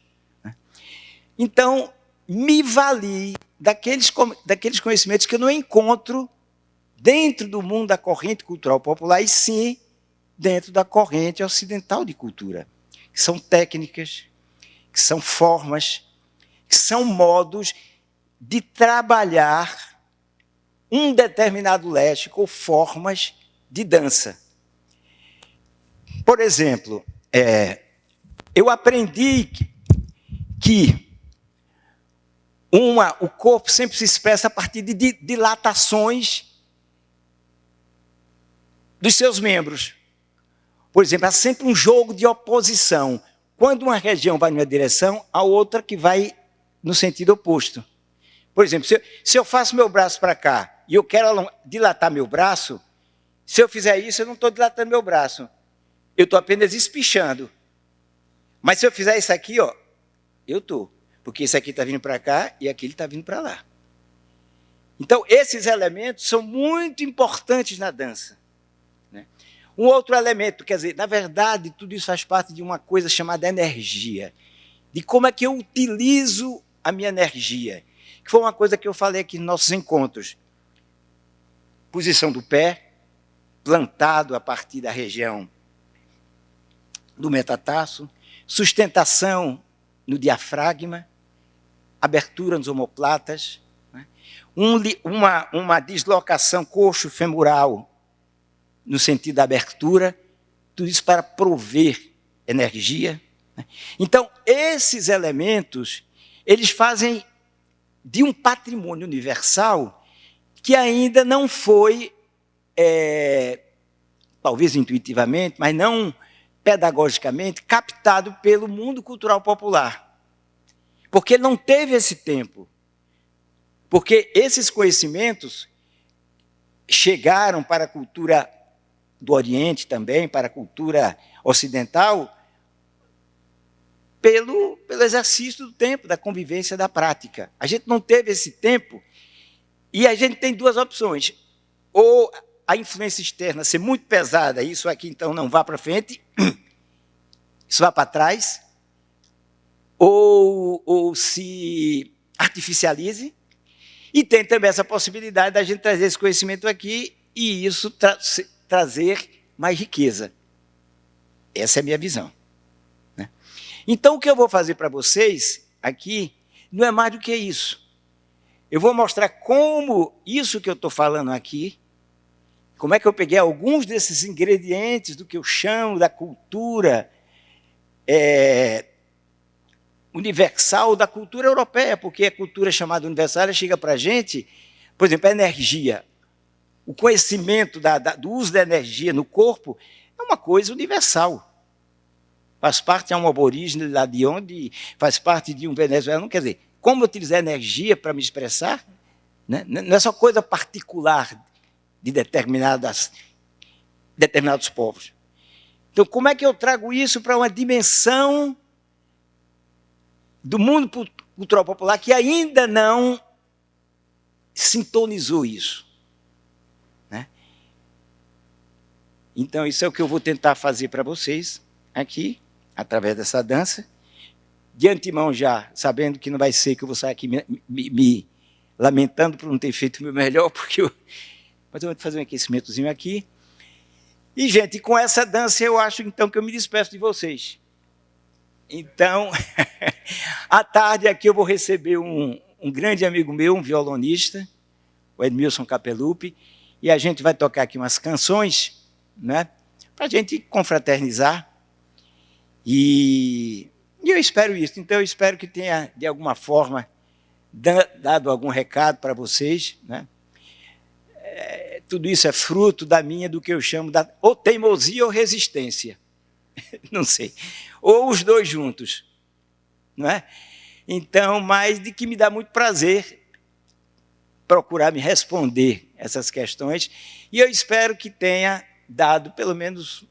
[SPEAKER 2] Então, me vali daqueles conhecimentos que eu não encontro dentro do mundo da corrente cultural popular, e sim dentro da corrente ocidental de cultura, que são técnicas, que são formas, que são modos de trabalhar um determinado léxico ou formas de dança. Por exemplo, eu aprendi que o corpo sempre se expressa a partir de dilatações dos seus membros. Por exemplo, há sempre um jogo de oposição. Quando uma região vai numa direção, a outra que vai no sentido oposto. Por exemplo, se eu faço meu braço para cá e eu quero dilatar meu braço, se eu fizer isso, eu não estou dilatando meu braço. Eu estou apenas espichando. Mas se eu fizer isso aqui, ó, eu estou. Porque esse aqui está vindo para cá e aquele está vindo para lá. Então, esses elementos são muito importantes na dança. Né? Um outro elemento, quer dizer, na verdade, tudo isso faz parte de uma coisa chamada energia. De como é que eu utilizo a minha energia. Que foi uma coisa que eu falei aqui nos nossos encontros. Posição do pé, plantado a partir da região do metatarso, sustentação no diafragma, abertura nos omoplatas, né? uma deslocação coxo-femoral no sentido da abertura, tudo isso para prover energia. Né? Então, esses elementos, eles fazem de um patrimônio universal que ainda não foi, talvez intuitivamente, mas não pedagogicamente, captado pelo mundo cultural popular. Porque não teve esse tempo. Porque esses conhecimentos chegaram para a cultura do Oriente também, para a cultura ocidental, pelo exercício do tempo, da convivência, da prática. A gente não teve esse tempo e a gente tem duas opções. Ou a influência externa ser muito pesada, isso aqui então não vá para frente, isso vá para trás, ou se artificialize, e tem também essa possibilidade da gente trazer esse conhecimento aqui e isso trazer mais riqueza. Essa é a minha visão. Né? Então, o que eu vou fazer para vocês aqui não é mais do que isso. Eu vou mostrar como isso que eu estou falando aqui, como é que eu peguei alguns desses ingredientes do que eu chamo da cultura universal, da cultura europeia, porque a cultura chamada universal chega para a gente, por exemplo, a energia. o conhecimento do uso da energia no corpo é uma coisa universal. Faz parte de um aborígene lá de onde, faz parte de um venezuelano. Quer dizer, como utilizar energia para me expressar, né? Não é só coisa particular de determinados povos. Então, como é que eu trago isso para uma dimensão do mundo cultural popular que ainda não sintonizou isso? Né? Então, isso é o que eu vou tentar fazer para vocês aqui, através dessa dança. De antemão já, sabendo que não vai ser que eu vou sair aqui me lamentando por não ter feito o meu melhor, porque mas eu vou fazer um aquecimentozinho aqui. E, gente, com essa dança eu acho, então, que eu me despeço de vocês. Então, à tarde aqui eu vou receber um grande amigo meu, um violonista, o Edmilson Capelupi, e a gente vai tocar aqui umas canções, né, para a gente confraternizar. E eu espero isso. Então, eu espero que tenha, de alguma forma, dado algum recado para vocês, né? Tudo isso é fruto do que eu chamo ou teimosia ou resistência. Não sei. Ou os dois juntos. Não é? Então, mas de que me dá muito prazer procurar me responder essas questões. E eu espero que tenha dado, pelo menos,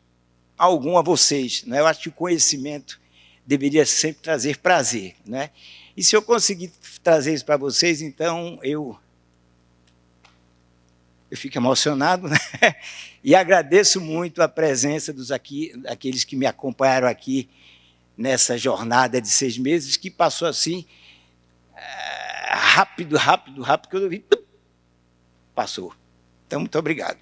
[SPEAKER 2] algum a vocês. Né? Eu acho que o conhecimento deveria sempre trazer prazer. Né? E se eu conseguir trazer isso para vocês, então eu fico emocionado, né? E agradeço muito a presença daqueles que me acompanharam aqui nessa jornada de 6 meses, que passou assim, rápido, que eu vi, passou. Então, muito obrigado.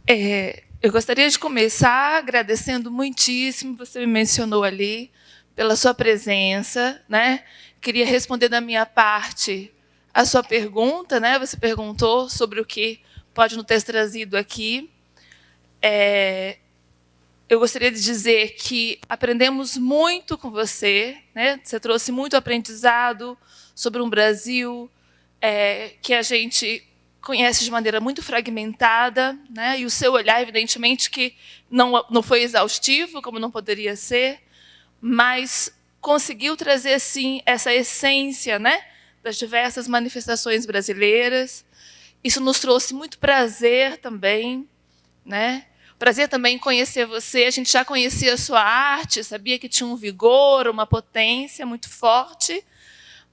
[SPEAKER 3] Eu gostaria de começar agradecendo muitíssimo, você me mencionou ali, pela sua presença, né? Queria responder da minha parte a sua pergunta, né? Você perguntou sobre o que pode nos ter trazido aqui. Eu gostaria de dizer que aprendemos muito com você, né? Você trouxe muito aprendizado sobre um Brasil que a gente conhece de maneira muito fragmentada, né? E o seu olhar, evidentemente, que não foi exaustivo, como não poderia ser, mas conseguiu trazer, sim, essa essência, né, das diversas manifestações brasileiras. Isso nos trouxe muito prazer também, né? Prazer também em conhecer você. A gente já conhecia a sua arte, sabia que tinha um vigor, uma potência muito forte,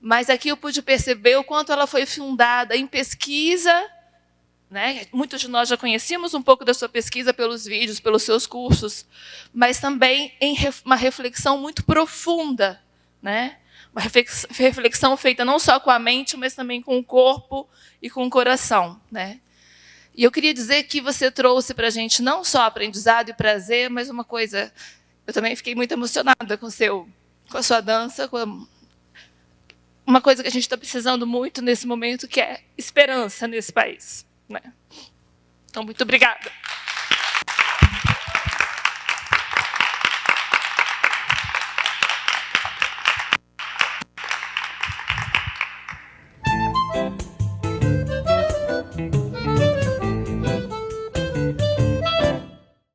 [SPEAKER 3] mas aqui eu pude perceber o quanto ela foi fundada em pesquisa, né? Muitos de nós já conhecíamos um pouco da sua pesquisa pelos vídeos, pelos seus cursos, mas também em uma reflexão muito profunda, né? Uma reflexão feita não só com a mente, mas também com o corpo e com o coração, né? E eu queria dizer que você trouxe para a gente não só aprendizado e prazer, mas uma coisa... Eu também fiquei muito emocionada com a sua dança, uma coisa que a gente está precisando muito nesse momento, que é esperança nesse país, né? Então, muito obrigada.